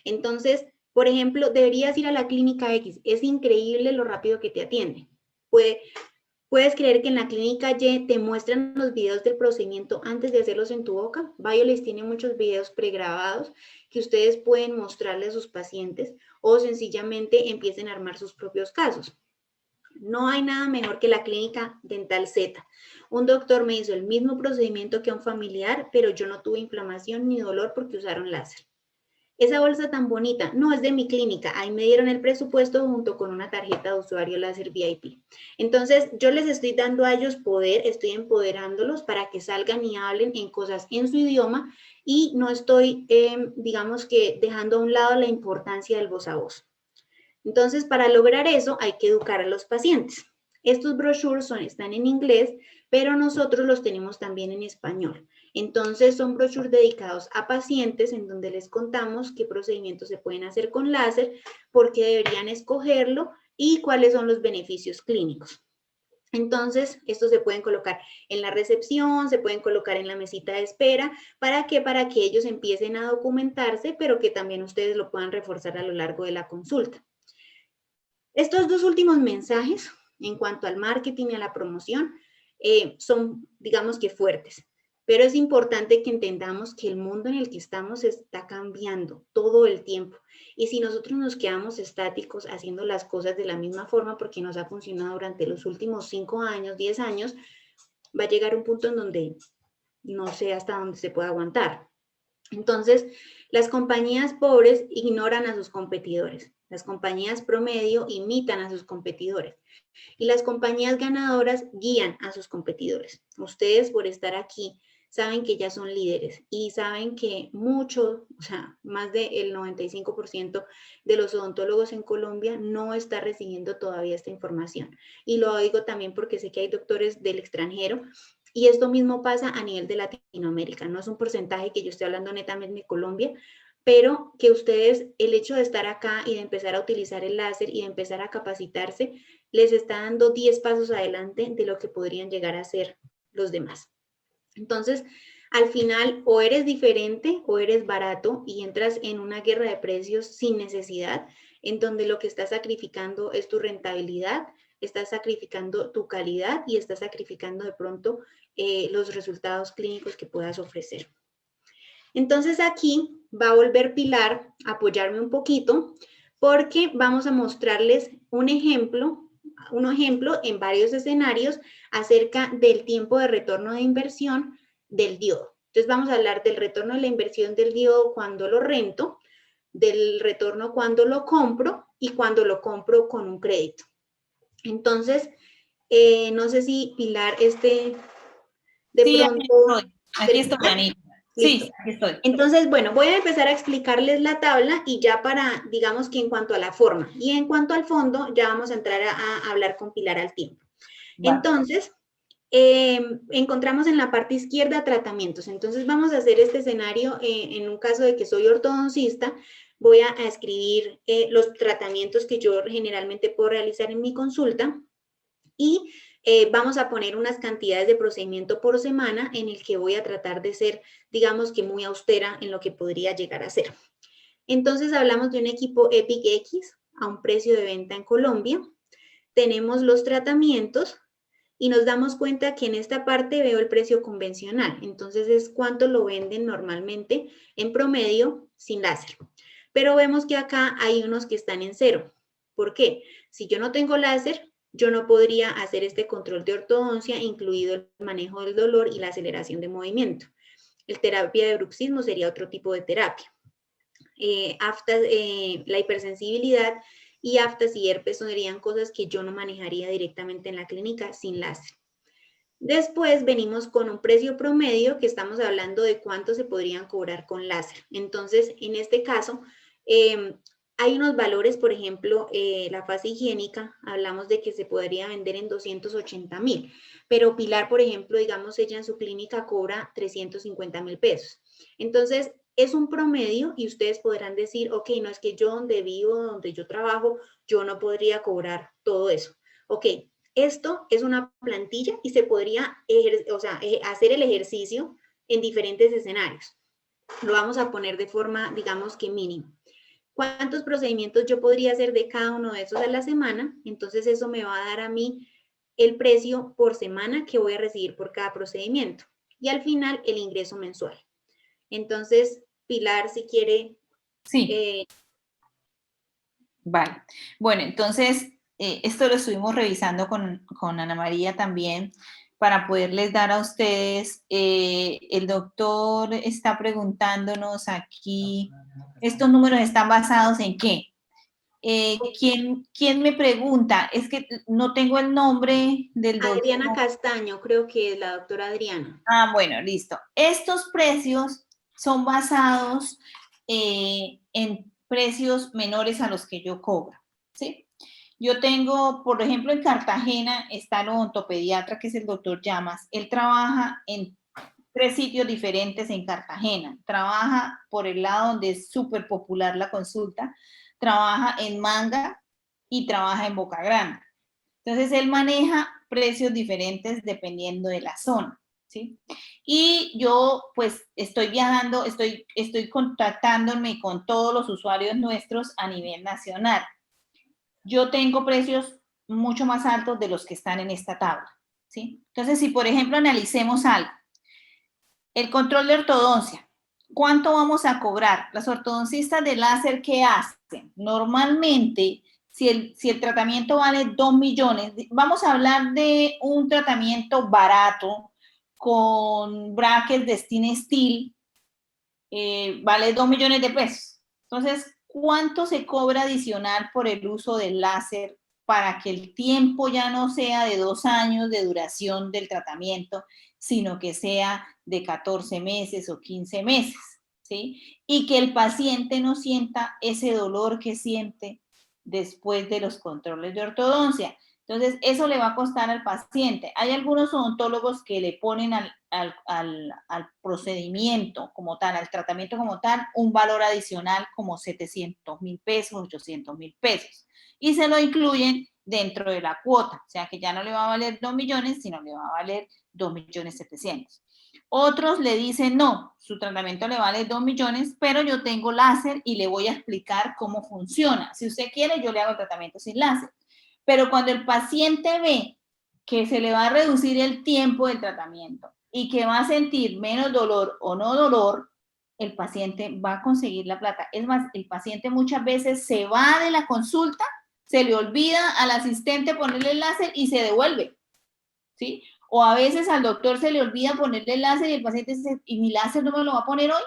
Speaker 1: Entonces, por ejemplo, deberías ir a la clínica X, es increíble lo rápido que te atienden. Puedes creer que en la clínica Y te muestran los videos del procedimiento antes de hacerlos en tu boca. Bioless tiene muchos videos pregrabados que ustedes pueden mostrarle a sus pacientes, o sencillamente empiecen a armar sus propios casos. No hay nada mejor que la clínica Dental Z. Un doctor me hizo el mismo procedimiento que a un familiar, pero yo no tuve inflamación ni dolor porque usaron láser. Esa bolsa tan bonita, no es de mi clínica, ahí me dieron el presupuesto junto con una tarjeta de usuario láser VIP. Entonces, yo les estoy dando a ellos poder, estoy empoderándolos para que salgan y hablen en cosas en su idioma, y no estoy, digamos que, dejando a un lado la importancia del voz a voz. Entonces, para lograr eso, hay que educar a los pacientes. Estos brochures están en inglés, pero nosotros los tenemos también en español. Entonces, son brochures dedicados a pacientes en donde les contamos qué procedimientos se pueden hacer con láser, por qué deberían escogerlo y cuáles son los beneficios clínicos. Entonces, estos se pueden colocar en la recepción, se pueden colocar en la mesita de espera. ¿Para qué? Para que ellos empiecen a documentarse, pero que también ustedes lo puedan reforzar a lo largo de la consulta. Estos dos últimos mensajes, en cuanto al marketing y a la promoción, son, digamos que, fuertes, pero es importante que entendamos que el mundo en el que estamos está cambiando todo el tiempo, y si nosotros nos quedamos estáticos haciendo las cosas de la misma forma porque nos ha funcionado durante los últimos 5 años, 10 años, va a llegar un punto en donde no sé hasta dónde se puede aguantar. Entonces, las compañías pobres ignoran a sus competidores. Las compañías promedio imitan a sus competidores. Y las compañías ganadoras guían a sus competidores. Ustedes, por estar aquí, saben que ya son líderes y saben que mucho, o sea, más del 95% de los odontólogos en Colombia no está recibiendo todavía esta información. Y lo digo también porque sé que hay doctores del extranjero, y esto mismo pasa a nivel de Latinoamérica. No es un porcentaje que yo estoy hablando netamente de Colombia, pero que ustedes, el hecho de estar acá y de empezar a utilizar el láser y de empezar a capacitarse, les está dando 10 pasos adelante de lo que podrían llegar a ser los demás. Entonces, al final, o eres diferente o eres barato, y entras en una guerra de precios sin necesidad, en donde lo que estás sacrificando es tu rentabilidad, estás sacrificando tu calidad y estás sacrificando de pronto los resultados clínicos que puedas ofrecer. Entonces aquí va a volver Pilar a apoyarme un poquito, porque vamos a mostrarles un ejemplo en varios escenarios acerca del tiempo de retorno de inversión del diodo. Entonces vamos a hablar del retorno de la inversión del diodo cuando lo rento, del retorno cuando lo compro y cuando lo compro con un crédito. Entonces, no sé si Pilar de
Speaker 2: sí,
Speaker 1: pronto...
Speaker 2: aquí estoy, Anita.
Speaker 1: Listo.
Speaker 2: Sí, aquí estoy.
Speaker 1: Entonces, bueno, voy a empezar a explicarles la tabla, y ya para, digamos que en cuanto a la forma y en cuanto al fondo, ya vamos a entrar a hablar con Pilar al tiempo.
Speaker 2: Va.
Speaker 1: Entonces, encontramos en la parte izquierda tratamientos. Entonces, vamos a hacer este escenario en un caso de que soy ortodoncista. Voy a escribir los tratamientos que yo generalmente puedo realizar en mi consulta, y vamos a poner unas cantidades de procedimiento por semana en el que voy a tratar de ser, digamos que, muy austera en lo que podría llegar a ser. Entonces, hablamos de un equipo EPIC X a un precio de venta en Colombia. Tenemos los tratamientos y nos damos cuenta que en esta parte veo el precio convencional. Entonces, es cuánto lo venden normalmente en promedio sin láser. Pero vemos que acá hay unos que están en cero. ¿Por qué? Si yo no tengo láser, yo no podría hacer este control de ortodoncia, incluido el manejo del dolor y la aceleración de movimiento. El terapia de bruxismo sería otro tipo de terapia. aftas, la hipersensibilidad y aftas y herpes serían cosas que yo no manejaría directamente en la clínica sin láser. Después venimos con un precio promedio que estamos hablando de cuánto se podrían cobrar con láser. Entonces, en este caso, hay unos valores, por ejemplo, la fase higiénica, hablamos de que se podría vender en 280,000, pero Pilar, por ejemplo, digamos, ella en su clínica cobra 350,000 pesos. Entonces, es un promedio y ustedes podrán decir, ok, no es que yo donde vivo, donde yo trabajo, yo no podría cobrar todo eso. Ok, esto es una plantilla y se podría hacer el ejercicio en diferentes escenarios. Lo vamos a poner de forma, digamos que mínimo. ¿Cuántos procedimientos yo podría hacer de cada uno de esos a la semana? Entonces eso me va a dar a mí el precio por semana que voy a recibir por cada procedimiento. Y al final el ingreso mensual. Entonces, Pilar, si quiere...
Speaker 2: Sí. Vale. Bueno, entonces, esto lo estuvimos revisando con Ana María también para poderles dar a ustedes. El doctor está preguntándonos aquí, ¿estos números están basados en qué? ¿Quién me pregunta? Es que no tengo el nombre del doctor.
Speaker 1: Adriana Castaño, creo que es la doctora Adriana.
Speaker 2: Ah, bueno, listo. Estos precios son basados en precios menores a los que yo cobro, ¿sí? Yo tengo, por ejemplo, en Cartagena está el odontopediatra, que es el doctor Llamas. Él trabaja en 3 sitios diferentes en Cartagena. Trabaja por el lado donde es súper popular la consulta, trabaja en Manga y trabaja en Boca Grande. Entonces, él maneja precios diferentes dependiendo de la zona, ¿sí? Y yo, pues, estoy viajando, estoy contactándome con todos los usuarios nuestros a nivel nacional. Yo tengo precios mucho más altos de los que están en esta tabla, ¿sí? Entonces, si, por ejemplo, analicemos algo, el control de ortodoncia, ¿cuánto vamos a cobrar? Las ortodoncistas de láser, ¿qué hacen? Normalmente, si el tratamiento vale 2 millones, vamos a hablar de un tratamiento barato con brackets de Steen Steel, vale 2 millones de pesos. Entonces, ¿cuánto se cobra adicional por el uso del láser para que el tiempo ya no sea de 2 años de duración del tratamiento, sino que sea de 14 meses o 15 meses, ¿sí? Y que el paciente no sienta ese dolor que siente después de los controles de ortodoncia. Entonces, eso le va a costar al paciente. Hay algunos odontólogos que le ponen al procedimiento como tal, al tratamiento como tal, un valor adicional como 700,000 pesos, 800,000 pesos. Y se lo incluyen dentro de la cuota. O sea, que ya no le va a valer 2 millones, sino le va a valer 2.700.000. Otros le dicen, no, su tratamiento le vale 2 millones, pero yo tengo láser y le voy a explicar cómo funciona. Si usted quiere, yo le hago el tratamiento sin láser. Pero cuando el paciente ve que se le va a reducir el tiempo del tratamiento y que va a sentir menos dolor o no dolor, el paciente va a conseguir la plata. Es más, el paciente muchas veces se va de la consulta, se le olvida al asistente ponerle el láser y se devuelve, ¿sí? O a veces al doctor se le olvida ponerle el láser y el paciente dice, ¿y mi láser no me lo va a poner hoy?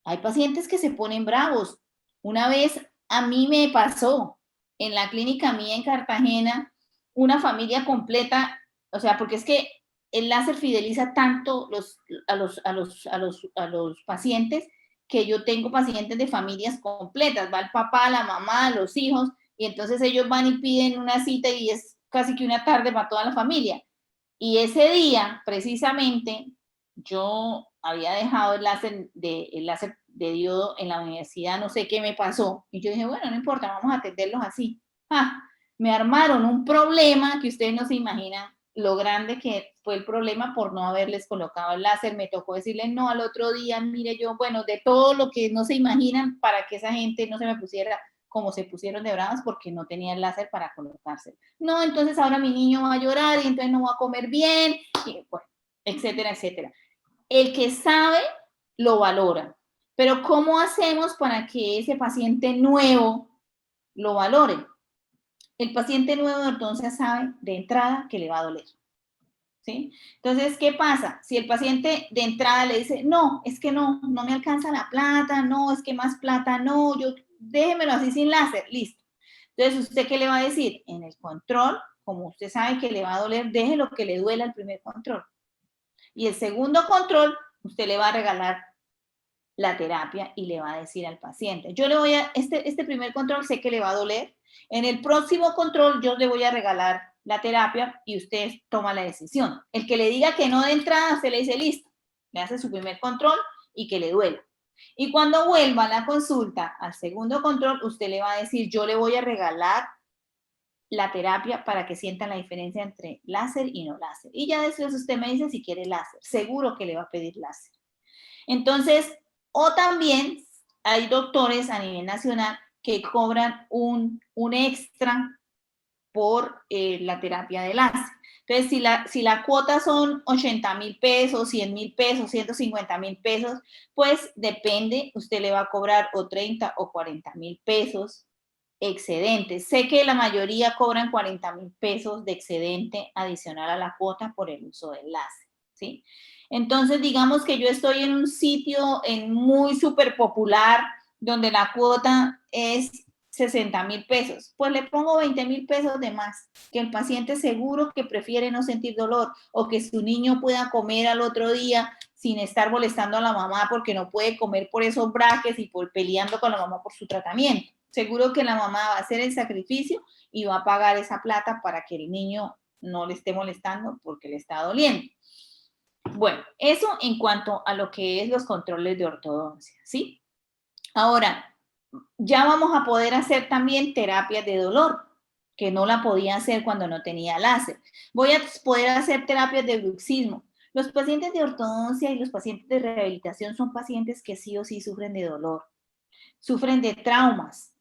Speaker 2: Hay pacientes que se ponen bravos. Una vez a mí me pasó en la clínica mía en Cartagena, una familia completa, o sea, porque es que el láser fideliza tanto a los pacientes que yo tengo pacientes de familias completas, va el papá, la mamá, los hijos, y entonces ellos van y piden una cita y es casi que una tarde para toda la familia. Y ese día, precisamente, yo había dejado el láser de diodo en la universidad, no sé qué me pasó. Y yo dije, bueno, no importa, vamos a atenderlos así. Me armaron un problema que ustedes no se imaginan lo grande que fue el problema por no haberles colocado el láser. Me tocó decirles no al otro día, mire yo, bueno, de todo lo que no se imaginan para que esa gente no se me pusiera como se pusieron de bravas porque no tenía el láser para colocarse. No, entonces ahora mi niño va a llorar y entonces no va a comer bien, y bueno, etcétera, etcétera. El que sabe, lo valora. Pero ¿cómo hacemos para que ese paciente nuevo lo valore? El paciente nuevo entonces sabe de entrada que le va a doler. ¿sí? Entonces, ¿qué pasa? Si el paciente de entrada le dice, no, es que no me alcanza la plata, no, es que más plata no, déjemelo así sin láser, listo. Entonces, ¿usted qué le va a decir? En el control, como usted sabe que le va a doler, deje lo que le duela el primer control. Y el segundo control, usted le va a regalar la terapia y le va a decir al paciente, yo le voy a, este primer control sé que le va a doler, en el próximo control yo le voy a regalar la terapia y usted toma la decisión. El que le diga que no de entrada, usted le dice listo, le hace su primer control y que le duela. Y cuando vuelva a la consulta al segundo control, usted le va a decir, yo le voy a regalar la terapia para que sientan la diferencia entre láser y no láser. Y ya después usted me dice si quiere láser. Seguro que le va a pedir láser. Entonces, o también hay doctores a nivel nacional que cobran un extra por la terapia de láser. Entonces, si la cuota son 80,000 pesos, 100,000 pesos, 150,000 pesos, pues depende, usted le va a cobrar o 30 o 40,000 pesos excedentes. Sé que la mayoría cobran 40,000 pesos de excedente adicional a la cuota por el uso del láser, ¿sí? Entonces, digamos que yo estoy en un sitio muy súper popular donde la cuota es 60,000 pesos, pues le pongo 20,000 pesos de más, que el paciente seguro que prefiere no sentir dolor o que su niño pueda comer al otro día sin estar molestando a la mamá porque no puede comer por esos braques y por peleando con la mamá por su tratamiento. Seguro que la mamá va a hacer el sacrificio y va a pagar esa plata para que el niño no le esté molestando porque le está doliendo. Bueno, eso en cuanto a lo que es los controles de ortodoncia, ¿sí? Ahora, ya vamos a poder hacer también terapias de dolor, que no la podía hacer cuando no tenía láser. Voy a poder hacer terapias de bruxismo. Los pacientes de ortodoncia y los pacientes de rehabilitación son pacientes que sí o sí sufren de dolor, sufren de traumas.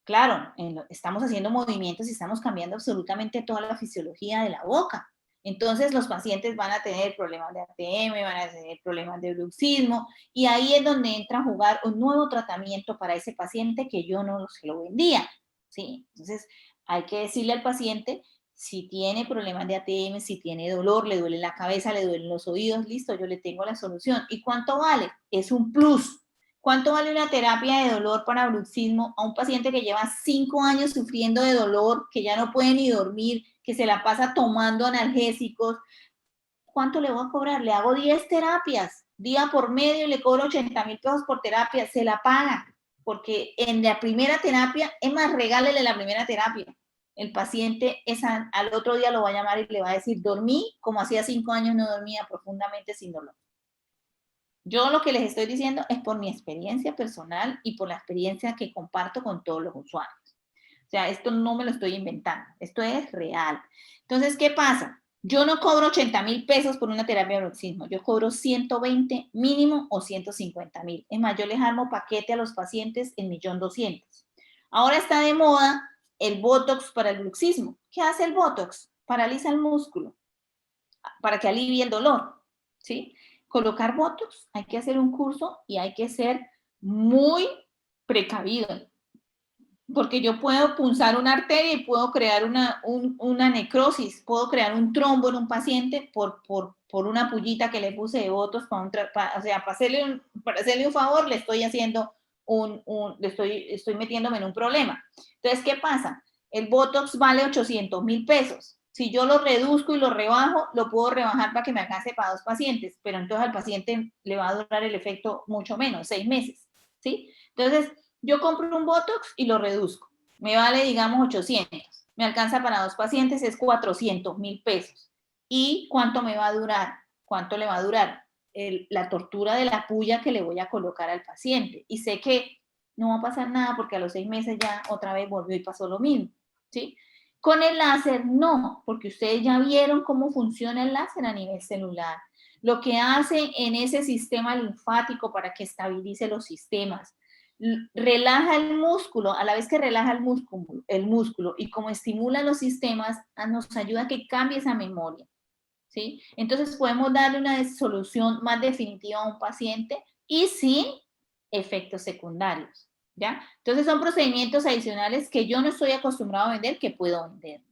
Speaker 2: Claro, estamos haciendo movimientos y estamos cambiando absolutamente toda la fisiología de la boca. Entonces los pacientes van a tener problemas de ATM, van a tener problemas de bruxismo y ahí es donde entra a jugar un nuevo tratamiento para ese paciente que yo no se lo vendía, ¿sí? Entonces hay que decirle al paciente si tiene problemas de ATM, si tiene dolor, le duele la cabeza, le duelen los oídos, listo, yo le tengo la solución. ¿Y cuánto vale? Es un plus. ¿Cuánto vale una terapia de dolor para bruxismo a un paciente que lleva 5 años sufriendo de dolor, que ya no puede ni dormir, que se la pasa tomando analgésicos? ¿Cuánto le voy a cobrar? Le hago 10 terapias, día por medio, le cobro 80,000 pesos por terapia, se la paga, porque en la primera terapia, es más, regálele la primera terapia. El paciente al otro día lo va a llamar y le va a decir, dormí como hacía 5 años no dormía profundamente sin dolor. Yo lo que les estoy diciendo es por mi experiencia personal y por la experiencia que comparto con todos los usuarios. O sea, esto no me lo estoy inventando, esto es real. Entonces, ¿qué pasa? Yo no cobro 80,000 pesos por una terapia de bruxismo, yo cobro 120 mínimo o 150,000. Es más, yo les armo paquete a los pacientes en 1,200,000. Ahora está de moda el Botox para el bruxismo. ¿Qué hace el Botox? Paraliza el músculo para que alivie el dolor, ¿sí? Colocar Botox, hay que hacer un curso y hay que ser muy precavido, porque yo puedo punzar una arteria y puedo crear una necrosis, puedo crear un trombo en un paciente por una pullita que le puse de Botox, o sea, para hacerle un favor, le estoy haciendo estoy metiéndome en un problema. Entonces, ¿qué pasa? El Botox vale 800,000 pesos. Si yo lo reduzco y lo rebajo, lo puedo rebajar para que me alcance para 2 pacientes, pero entonces al paciente le va a durar el efecto mucho menos, 6 meses, ¿sí? Entonces, yo compro un Botox y lo reduzco. Me vale, digamos, 800. Me alcanza para 2 pacientes, es 400,000 pesos. ¿Y cuánto me va a durar? ¿Cuánto le va a durar? La tortura de la puya que le voy a colocar al paciente. Y sé que no va a pasar nada porque a los 6 meses ya otra vez volvió y pasó lo mismo, ¿sí? Con el láser no, porque ustedes ya vieron cómo funciona el láser a nivel celular. Lo que hace en ese sistema linfático para que estabilice los sistemas. Relaja el músculo, a la vez que relaja el músculo y como estimula los sistemas, nos ayuda a que cambie esa memoria, ¿sí? Entonces podemos darle una solución más definitiva a un paciente y sin efectos secundarios, ¿ya? Entonces son procedimientos adicionales que yo no estoy acostumbrado a vender, que puedo vender.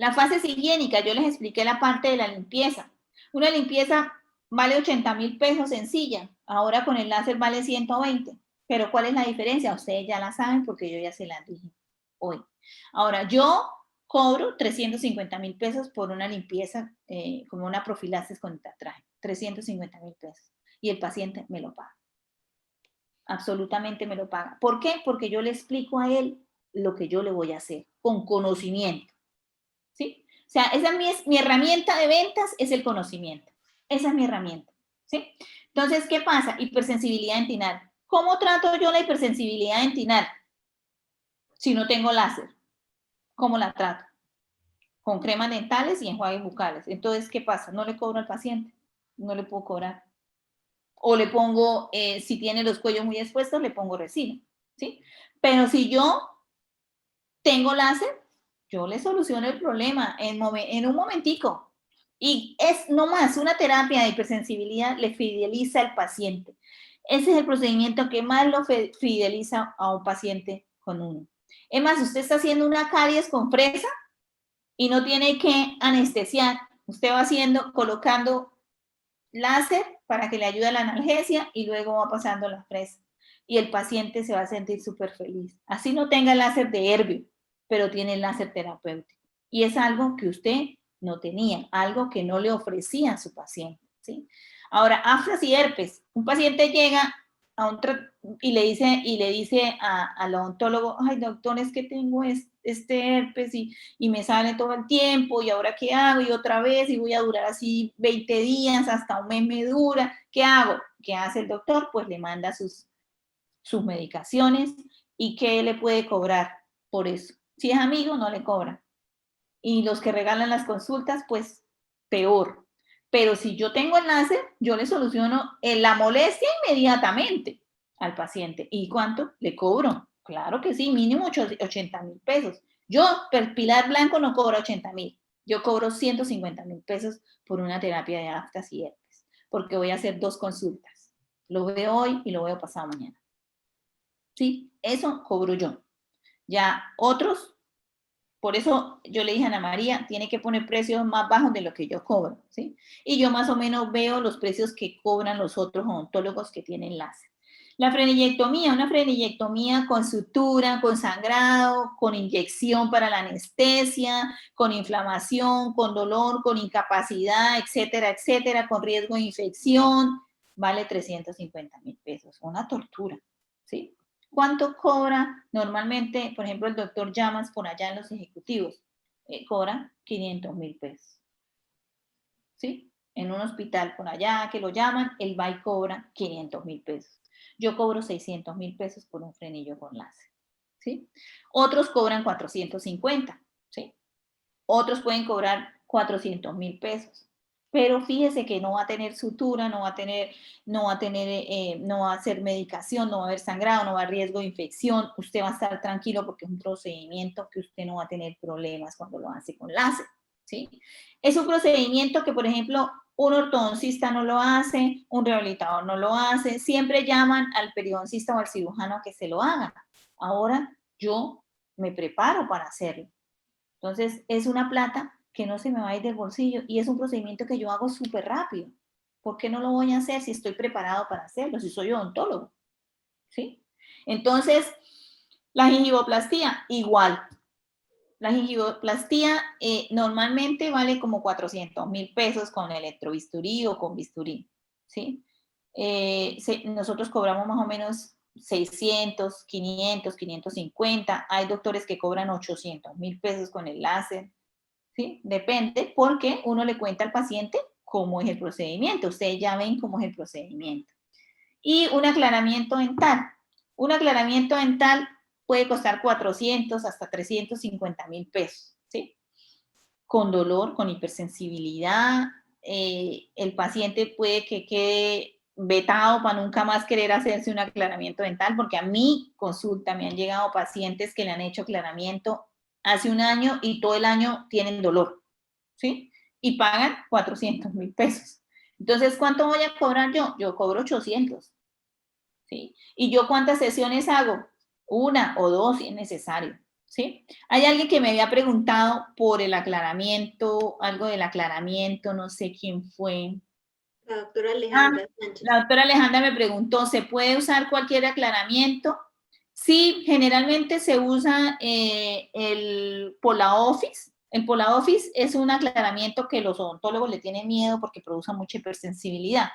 Speaker 2: Las fases higiénicas, yo les expliqué la parte de la limpieza. Una limpieza vale 80.000 pesos sencilla, ahora con el láser vale 120. Pero ¿cuál es la diferencia? Ustedes ya la saben porque yo ya se las dije hoy. Ahora, yo cobro 350.000 pesos por una limpieza, como una profilaxis con traje. 350.000 pesos. Y el paciente me lo paga. Absolutamente me lo paga. ¿Por qué? Porque yo le explico a él lo que yo le voy a hacer, con conocimiento. ¿Sí? O sea, esa es mi herramienta de ventas, es el conocimiento. Esa es mi herramienta. ¿Sí? Entonces, ¿qué pasa? Hipersensibilidad dentinal. ¿Cómo trato yo la hipersensibilidad dentinal? Si no tengo láser, ¿cómo la trato? Con cremas dentales y enjuagues bucales. Entonces, ¿qué pasa? No le cobro al paciente. No le puedo cobrar. O le pongo, si tiene los cuellos muy expuestos, le pongo resina. ¿Sí? Pero si yo tengo láser, yo le soluciono el problema en un momentico. Y es nomás una terapia de hipersensibilidad, le fideliza al paciente. Ese es el procedimiento que más lo fideliza a un paciente con uno. Es más, usted está haciendo una caries con fresa y no tiene que anestesiar. Usted va colocando láser para que le ayude a la analgesia y luego va pasando la fresa. Y el paciente se va a sentir súper feliz. Así no tenga láser de Herbio, pero tiene láser terapéutico. Y es algo que usted no tenía, algo que no le ofrecía a su paciente, ¿sí? Ahora, aftas y herpes. Un paciente llega y le dice al odontólogo, ay, doctor, es que tengo este herpes y me sale todo el tiempo, y ahora qué hago, y otra vez, y voy a durar así 20 días, hasta un mes me dura, ¿qué hago? ¿Qué hace el doctor? Pues le manda sus medicaciones. ¿Y qué le puede cobrar por eso? Si es amigo, no le cobra. Y los que regalan las consultas, pues peor. Pero si yo tengo el láser, yo le soluciono la molestia inmediatamente al paciente. ¿Y cuánto le cobro? Claro que sí, mínimo 80.000 pesos. Yo, Pilar Blanco, no cobro 80.000. Yo cobro 150.000 pesos por una terapia de aftas y herpes, porque voy a hacer 2 consultas. Lo veo hoy y lo veo pasado mañana. ¿Sí? Eso cobro yo. Ya otros, por eso yo le dije a Ana María, tiene que poner precios más bajos de lo que yo cobro, ¿sí? Y yo más o menos veo los precios que cobran los otros odontólogos que tienen láser. La frenillectomía, una frenillectomía con sutura, con sangrado, con inyección para la anestesia, con inflamación, con dolor, con incapacidad, etcétera, etcétera, con riesgo de infección, vale 350.000 pesos. Una tortura, ¿sí? ¿Cuánto cobra normalmente, por ejemplo, el doctor Llamas por allá en los ejecutivos? Cobra 500.000 pesos. ¿Sí? En un hospital por allá que lo llaman, él va y cobra 500.000 pesos. Yo cobro 600.000 pesos por un frenillo con láser. ¿Sí? Otros cobran 450. ¿Sí? Otros pueden cobrar 400.000 pesos. Pero fíjese que no va a tener sutura, no va a hacer medicación, no va a haber sangrado, no va a haber riesgo de infección. Usted va a estar tranquilo porque es un procedimiento que usted no va a tener problemas cuando lo hace con láser, ¿sí? Es un procedimiento que, por ejemplo, un ortodoncista no lo hace, un rehabilitador no lo hace. Siempre llaman al periodoncista o al cirujano a que se lo haga. Ahora yo me preparo para hacerlo. Entonces, es una plata que no se me va a ir del bolsillo y es un procedimiento que yo hago súper rápido. ¿Por qué no lo voy a hacer si estoy preparado para hacerlo, si soy odontólogo? ¿Sí? Entonces, la gingivoplastía, igual. La gingivoplastía normalmente vale como 400.000 pesos con electrobisturí o con bisturí. ¿Sí? Nosotros cobramos más o menos 600, 500, 550. Hay doctores que cobran 800.000 pesos con el láser. ¿Sí? Depende, porque uno le cuenta al paciente cómo es el procedimiento. Ustedes ya ven cómo es el procedimiento. Y un aclaramiento dental. Un aclaramiento dental puede costar 400 hasta 350.000 pesos. ¿Sí? Con dolor, con hipersensibilidad. El paciente puede que quede vetado para nunca más querer hacerse un aclaramiento dental, porque a mi consulta me han llegado pacientes que le han hecho aclaramiento hace un año y todo el año tienen dolor, ¿sí? Y pagan 400.000 pesos. Entonces, ¿cuánto voy a cobrar yo? Yo cobro 800, ¿sí? ¿Y yo cuántas sesiones hago? 1 o 2 si es necesario. ¿sí? Hay alguien que me había preguntado por el aclaramiento, algo del aclaramiento, no sé quién fue.
Speaker 1: La doctora Alejandra Sánchez.
Speaker 2: La doctora Alejandra me preguntó, ¿se puede usar cualquier aclaramiento? Sí, generalmente se usa el PolaOffice. El PolaOffice es un aclaramiento que los odontólogos le tienen miedo porque produce mucha hipersensibilidad.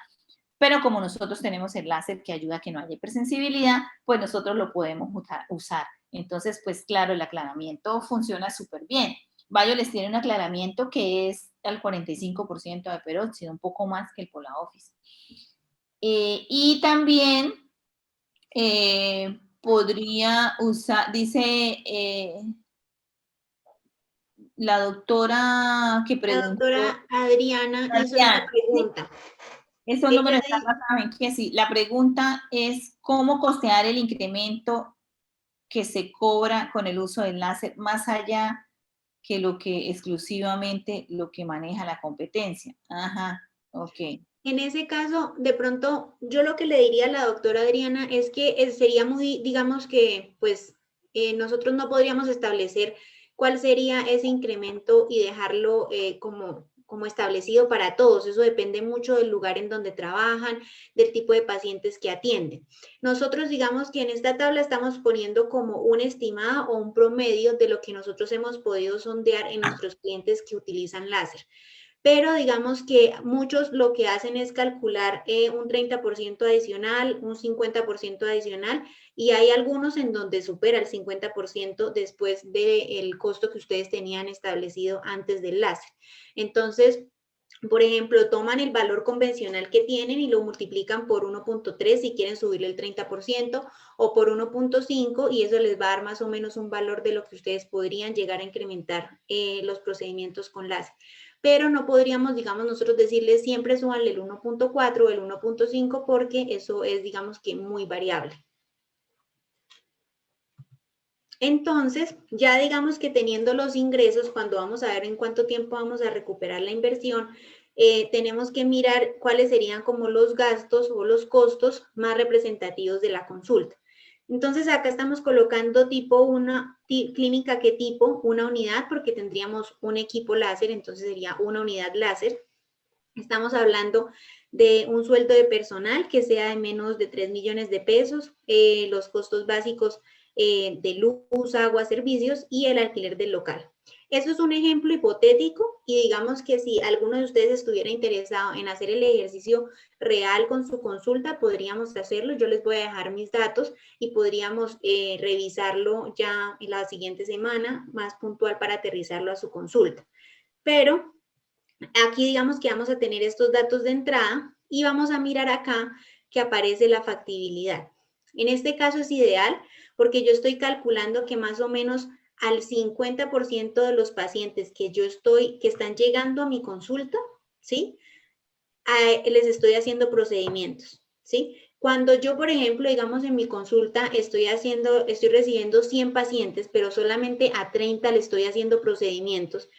Speaker 2: Pero como nosotros tenemos el láser que ayuda a que no haya hipersensibilidad, pues nosotros lo podemos usar. Entonces, pues claro, el aclaramiento funciona súper bien. Bioless tiene un aclaramiento que es al 45% de peróxido, un poco más que el PolaOffice. Y también podría usar, dice la doctora que preguntó.
Speaker 1: La doctora Adriana hizo esta pregunta.
Speaker 2: Esos números están basados en que sí. La pregunta es cómo costear el incremento que se cobra con el uso del láser más allá que lo que exclusivamente lo que maneja la competencia. Ajá, ok.
Speaker 1: En ese caso, de pronto, yo lo que le diría a la doctora Adriana es que sería muy, digamos que, pues, nosotros no podríamos establecer cuál sería ese incremento y dejarlo como establecido para todos. Eso depende mucho del lugar en donde trabajan, del tipo de pacientes que atienden. Nosotros, digamos que en esta tabla estamos poniendo como un estimado o un promedio de lo que nosotros hemos podido sondear en nuestros clientes que utilizan láser. Pero digamos que muchos lo que hacen es calcular un 30% adicional, un 50% adicional, y hay algunos en donde supera el 50% después del costo que ustedes tenían establecido antes del láser. Entonces, por ejemplo, toman el valor convencional que tienen y lo multiplican por 1.3 si quieren subirle el 30% o por 1.5 y eso les va a dar más o menos un valor de lo que ustedes podrían llegar a incrementar los procedimientos con láser. Pero no podríamos, digamos, nosotros decirles siempre súbanle el 1.4 o el 1.5 porque eso es, digamos que muy variable. Entonces, ya digamos que teniendo los ingresos, cuando vamos a ver en cuánto tiempo vamos a recuperar la inversión, tenemos que mirar cuáles serían como los gastos o los costos más representativos de la consulta. Entonces, acá estamos colocando tipo una clínica, ¿qué tipo? Una unidad, porque tendríamos un equipo láser, entonces sería una unidad láser. Estamos hablando de un sueldo de personal que sea de menos de 3 millones de pesos, los costos básicos de luz, agua, servicios y el alquiler del local. Eso es un ejemplo hipotético y digamos que si alguno de ustedes estuviera interesado en hacer el ejercicio real con su consulta, podríamos hacerlo. Yo les voy a dejar mis datos y podríamos revisarlo ya en la siguiente semana, más puntual para aterrizarlo a su consulta. Pero aquí digamos que vamos a tener estos datos de entrada y vamos a mirar acá que aparece la factibilidad. En este caso es ideal porque yo estoy calculando que más o menos al 50% de los pacientes que están llegando a mi consulta, ¿sí? Les estoy haciendo procedimientos, ¿sí? Cuando yo, por ejemplo, digamos en mi consulta estoy recibiendo 100 pacientes, pero solamente a 30 le estoy haciendo procedimientos,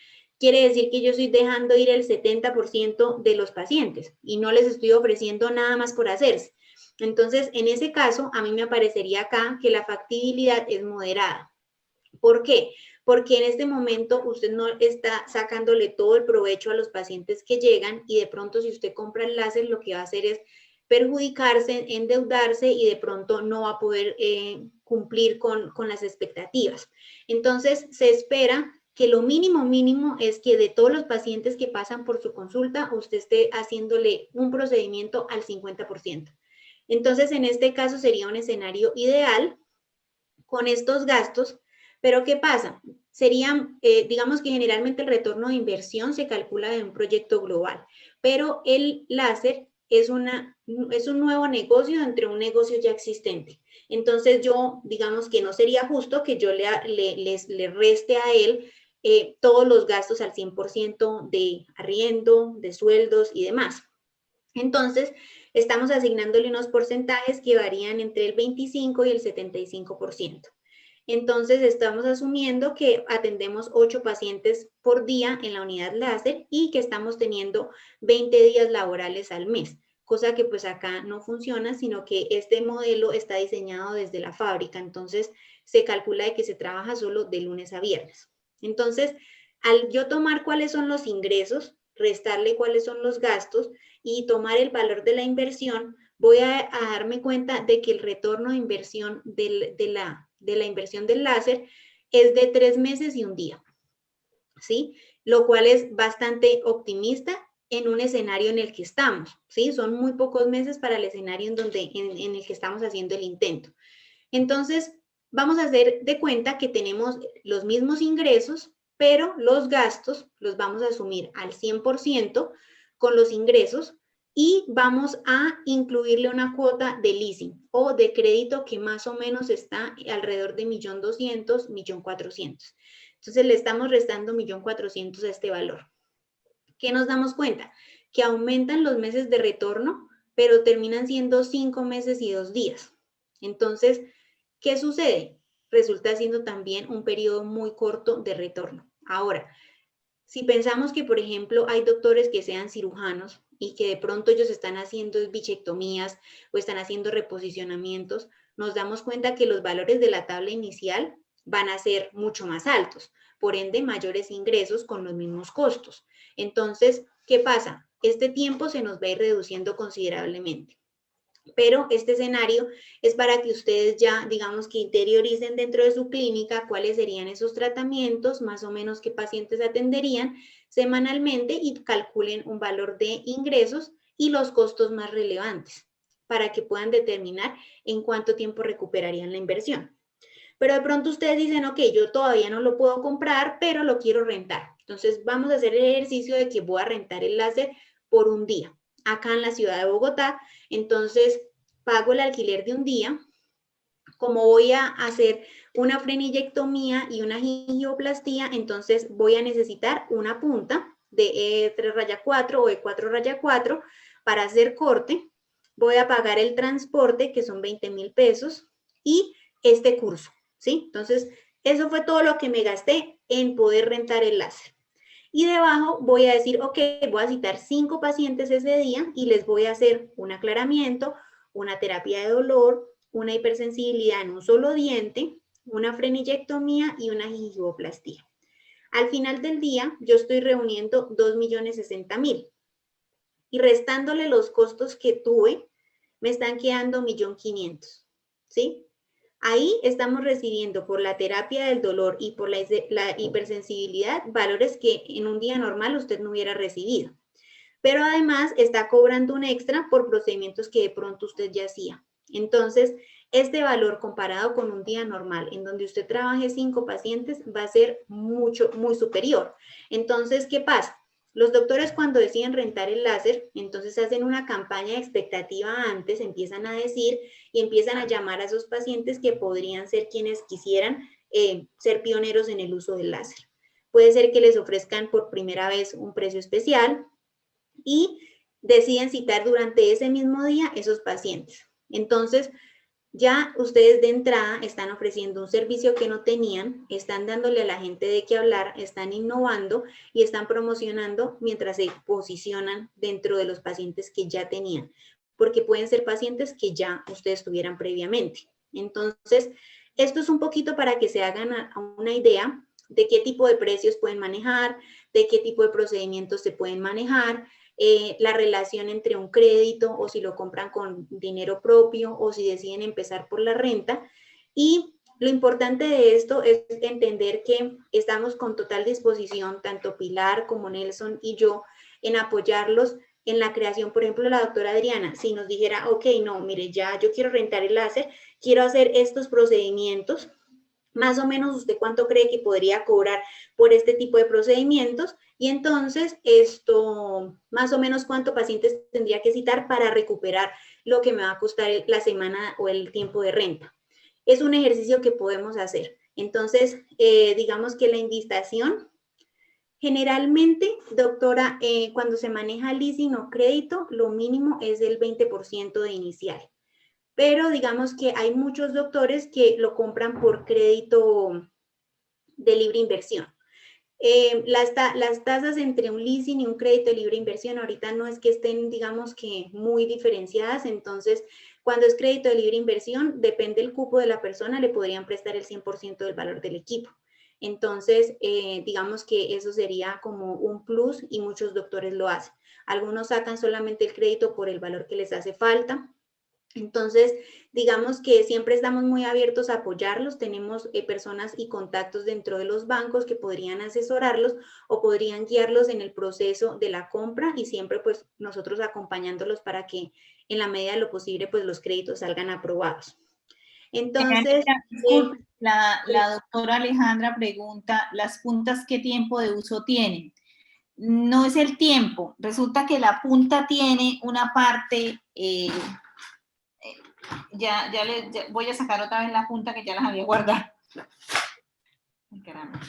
Speaker 1: quiere decir que yo estoy dejando ir el 70% de los pacientes y no les estoy ofreciendo nada más por hacerse. Entonces, en ese caso, a mí me aparecería acá que la factibilidad es moderada. ¿Por qué? Porque en este momento usted no está sacándole todo el provecho a los pacientes que llegan y de pronto si usted compra el láser lo que va a hacer es perjudicarse, endeudarse y de pronto no va a poder cumplir con las expectativas. Entonces se espera que lo mínimo es que de todos los pacientes que pasan por su consulta usted esté haciéndole un procedimiento al 50%. Entonces en este caso sería un escenario ideal con estos gastos. Pero ¿qué pasa? Serían, digamos que generalmente el retorno de inversión se calcula de un proyecto global, pero el láser es un nuevo negocio entre un negocio ya existente. Entonces yo, digamos que no sería justo que yo le reste a él todos los gastos al 100% de arriendo, de sueldos y demás. Entonces, estamos asignándole unos porcentajes que varían entre el 25 y el 75%. Entonces, estamos asumiendo que atendemos 8 pacientes por día en la unidad láser y que estamos teniendo 20 días laborales al mes, cosa que pues acá no funciona, sino que este modelo está diseñado desde la fábrica. Entonces, se calcula de que se trabaja solo de lunes a viernes. Entonces, al yo tomar cuáles son los ingresos, restarle cuáles son los gastos y tomar el valor de la inversión, voy a darme cuenta de que el retorno de inversión de la inversión del láser es de 3 meses y un día, ¿sí? Lo cual es bastante optimista en un escenario en el que estamos, ¿sí? Son muy pocos meses para el escenario en el que estamos haciendo el intento. Entonces, vamos a hacer de cuenta que tenemos los mismos ingresos, pero los gastos los vamos a asumir al 100% con los ingresos y vamos a incluirle una cuota de leasing o de crédito que más o menos está alrededor de 1.200.000, 1.400.000. Entonces, le estamos restando 1.400.000 a este valor. ¿Qué nos damos cuenta? Que aumentan los meses de retorno, pero terminan siendo 5 meses y 2 días. Entonces, ¿qué sucede? Resulta siendo también un periodo muy corto de retorno. Ahora, si pensamos que, por ejemplo, hay doctores que sean cirujanos y que de pronto ellos están haciendo bichectomías o están haciendo reposicionamientos, nos damos cuenta que los valores de la tabla inicial van a ser mucho más altos, por ende mayores ingresos con los mismos costos. Entonces, ¿qué pasa? Este tiempo se nos va a ir reduciendo considerablemente. Pero este escenario es para que ustedes ya, digamos, que interioricen dentro de su clínica cuáles serían esos tratamientos, más o menos qué pacientes atenderían semanalmente y calculen un valor de ingresos y los costos más relevantes para que puedan determinar en cuánto tiempo recuperarían la inversión. Pero de pronto ustedes dicen, ok, yo todavía no lo puedo comprar, pero lo quiero rentar. Entonces vamos a hacer el ejercicio de que voy a rentar el láser por un día acá en la ciudad de Bogotá. Entonces pago el alquiler de un día. Como voy a hacer una frenillectomía y una gingioplastía, entonces voy a necesitar una punta de E3/4 o E4/4 para hacer corte. Voy a pagar el transporte, que son 20.000 pesos, y este curso, ¿sí? Entonces, eso fue todo lo que me gasté en poder rentar el láser. Y debajo voy a decir, ok, voy a citar 5 pacientes ese día y les voy a hacer un aclaramiento, una terapia de dolor, una hipersensibilidad en un solo diente, una frenillectomía y una gingivoplastía. Al final del día, yo estoy reuniendo 2.060.000 y restándole los costos que tuve, me están quedando 1.500.000, ¿sí? Ahí estamos recibiendo por la terapia del dolor y por la hipersensibilidad valores que en un día normal usted no hubiera recibido. Pero además está cobrando un extra por procedimientos que de pronto usted ya hacía. Entonces, este valor comparado con un día normal en donde usted trabaje 5 pacientes va a ser muy superior. Entonces, ¿qué pasa? Los doctores cuando deciden rentar el láser, entonces hacen una campaña de expectativa antes, empiezan a decir y empiezan a llamar a esos pacientes que podrían ser quienes quisieran ser pioneros en el uso del láser. Puede ser que les ofrezcan por primera vez un precio especial y deciden citar durante ese mismo día esos pacientes. Entonces, ya ustedes de entrada están ofreciendo un servicio que no tenían, están dándole a la gente de qué hablar, están innovando y están promocionando mientras se posicionan dentro de los pacientes que ya tenían, porque pueden ser pacientes que ya ustedes tuvieran previamente. Entonces, esto es un poquito para que se hagan una idea de qué tipo de precios pueden manejar, de qué tipo de procedimientos se pueden manejar, la relación entre un crédito o si lo compran con dinero propio o si deciden empezar por la renta. Y lo importante de esto es entender que estamos con total disposición, tanto Pilar como Nelson y yo, en apoyarlos en la creación. Por ejemplo, la doctora Adriana, si nos dijera, ok, no, mire, ya yo quiero rentar el láser, quiero hacer estos procedimientos, más o menos usted cuánto cree que podría cobrar por este tipo de procedimientos y entonces esto, más o menos cuántos pacientes tendría que citar para recuperar lo que me va a costar la semana o el tiempo de renta. Es un ejercicio que podemos hacer. Entonces, digamos que la invitación, generalmente, doctora, cuando se maneja leasing o crédito, lo mínimo es el 20% de inicial. Pero digamos que hay muchos doctores que lo compran por crédito de libre inversión. Las tasas entre un leasing y un crédito de libre inversión ahorita no es que estén, digamos que muy diferenciadas, entonces Cuando es crédito de libre inversión, depende del cupo de la persona, le podrían prestar el 100% del valor del equipo. Entonces, digamos que eso sería como un plus y muchos doctores lo hacen. Algunos sacan solamente el crédito por el valor que les hace falta. Entonces, digamos que siempre estamos muy abiertos a apoyarlos. Tenemos personas y contactos dentro de los bancos que podrían asesorarlos o podrían guiarlos en el proceso de la compra y siempre pues nosotros acompañándolos para que en la medida de lo posible pues los créditos salgan aprobados. Entonces,
Speaker 2: disculpe, la doctora Alejandra pregunta, ¿las puntas qué tiempo de uso tienen? No es el tiempo, resulta que la punta tiene una parte, ya voy a sacar otra vez la punta que ya las había guardado. Ay, caramba.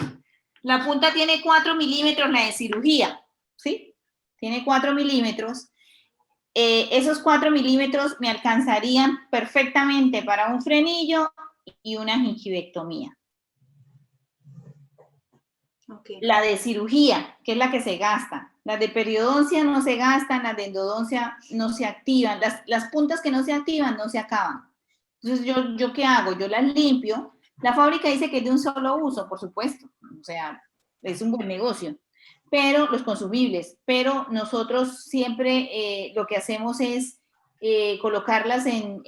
Speaker 2: La punta tiene 4 milímetros, la de cirugía, ¿sí? Tiene 4 milímetros. Esos 4 milímetros me alcanzarían perfectamente para un frenillo y una gingivectomía. Okay. La de cirugía, que es la que se gasta. Las de periodoncia no se gastan, las de endodoncia no se activan. Las puntas que no se activan no se acaban. Entonces, ¿yo qué hago? Yo las limpio. La fábrica dice que es de un solo uso, por supuesto. O sea, es un buen negocio. Pero los consumibles. Pero nosotros siempre lo que hacemos es colocarlas en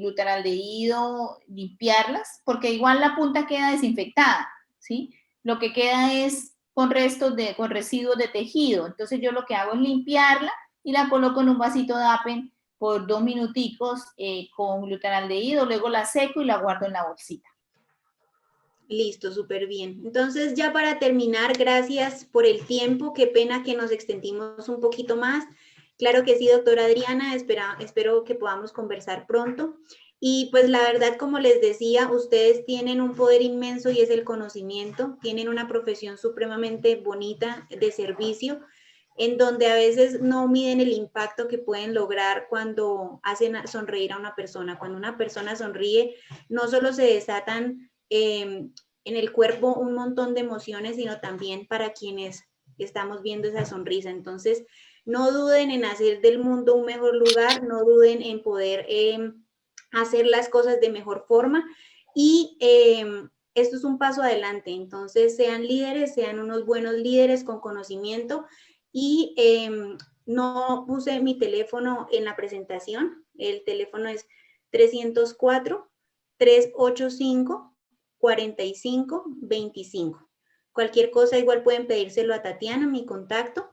Speaker 2: glutaraldehído, limpiarlas, porque igual la punta queda desinfectada, ¿sí? Lo que queda es con residuos de tejido. Entonces yo lo que hago es limpiarla y la coloco en un vasito de Apen por 2 minuticos con glutaraldehído, luego la seco y la guardo en la bolsita.
Speaker 1: Listo, súper bien. Entonces ya para terminar, gracias por el tiempo. Qué pena que nos extendimos un poquito más. Claro que sí, doctora Adriana, espero que podamos conversar pronto. Y pues la verdad, como les decía, ustedes tienen un poder inmenso y es el conocimiento, tienen una profesión supremamente bonita de servicio, en donde a veces no miden el impacto que pueden lograr cuando hacen sonreír a una persona. Cuando una persona sonríe, no solo se desatan en el cuerpo un montón de emociones, sino también para quienes estamos viendo esa sonrisa. Entonces, no duden en hacer del mundo un mejor lugar, no duden en poder hacer las cosas de mejor forma y esto es un paso adelante. Entonces, sean líderes, sean unos buenos líderes con conocimiento y no puse mi teléfono en la presentación. El teléfono es 304-385-4525. Cualquier cosa igual pueden pedírselo a Tatiana, mi contacto,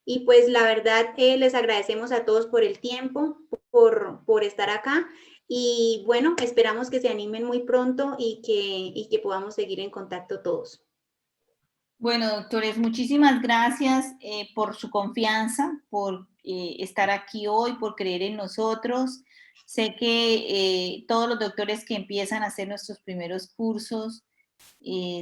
Speaker 1: y pues la verdad les agradecemos a todos por el tiempo, por estar acá y bueno, esperamos que se animen muy pronto y que podamos seguir en contacto todos.
Speaker 2: Bueno, doctores, muchísimas gracias por su confianza, por estar aquí hoy, por creer en nosotros. Sé que todos los doctores que empiezan a hacer nuestros primeros cursos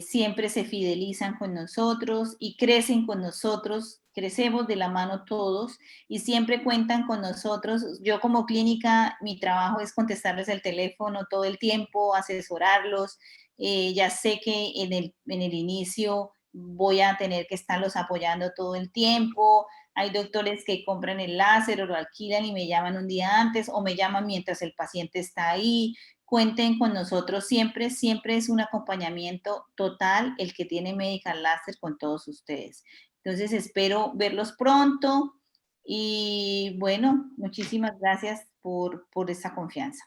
Speaker 2: siempre se fidelizan con nosotros y crecen con nosotros, crecemos de la mano todos y siempre cuentan con nosotros. Yo como clínica, mi trabajo es contestarles el teléfono todo el tiempo, asesorarlos. Ya sé que en el inicio voy a tener que estarlos apoyando todo el tiempo. Hay doctores que compran el láser o lo alquilan y me llaman un día antes o me llaman mientras el paciente está ahí. Cuenten con nosotros siempre, siempre es un acompañamiento total el que tiene Medical Láser con todos ustedes. Entonces espero verlos pronto y bueno, muchísimas gracias por esa confianza.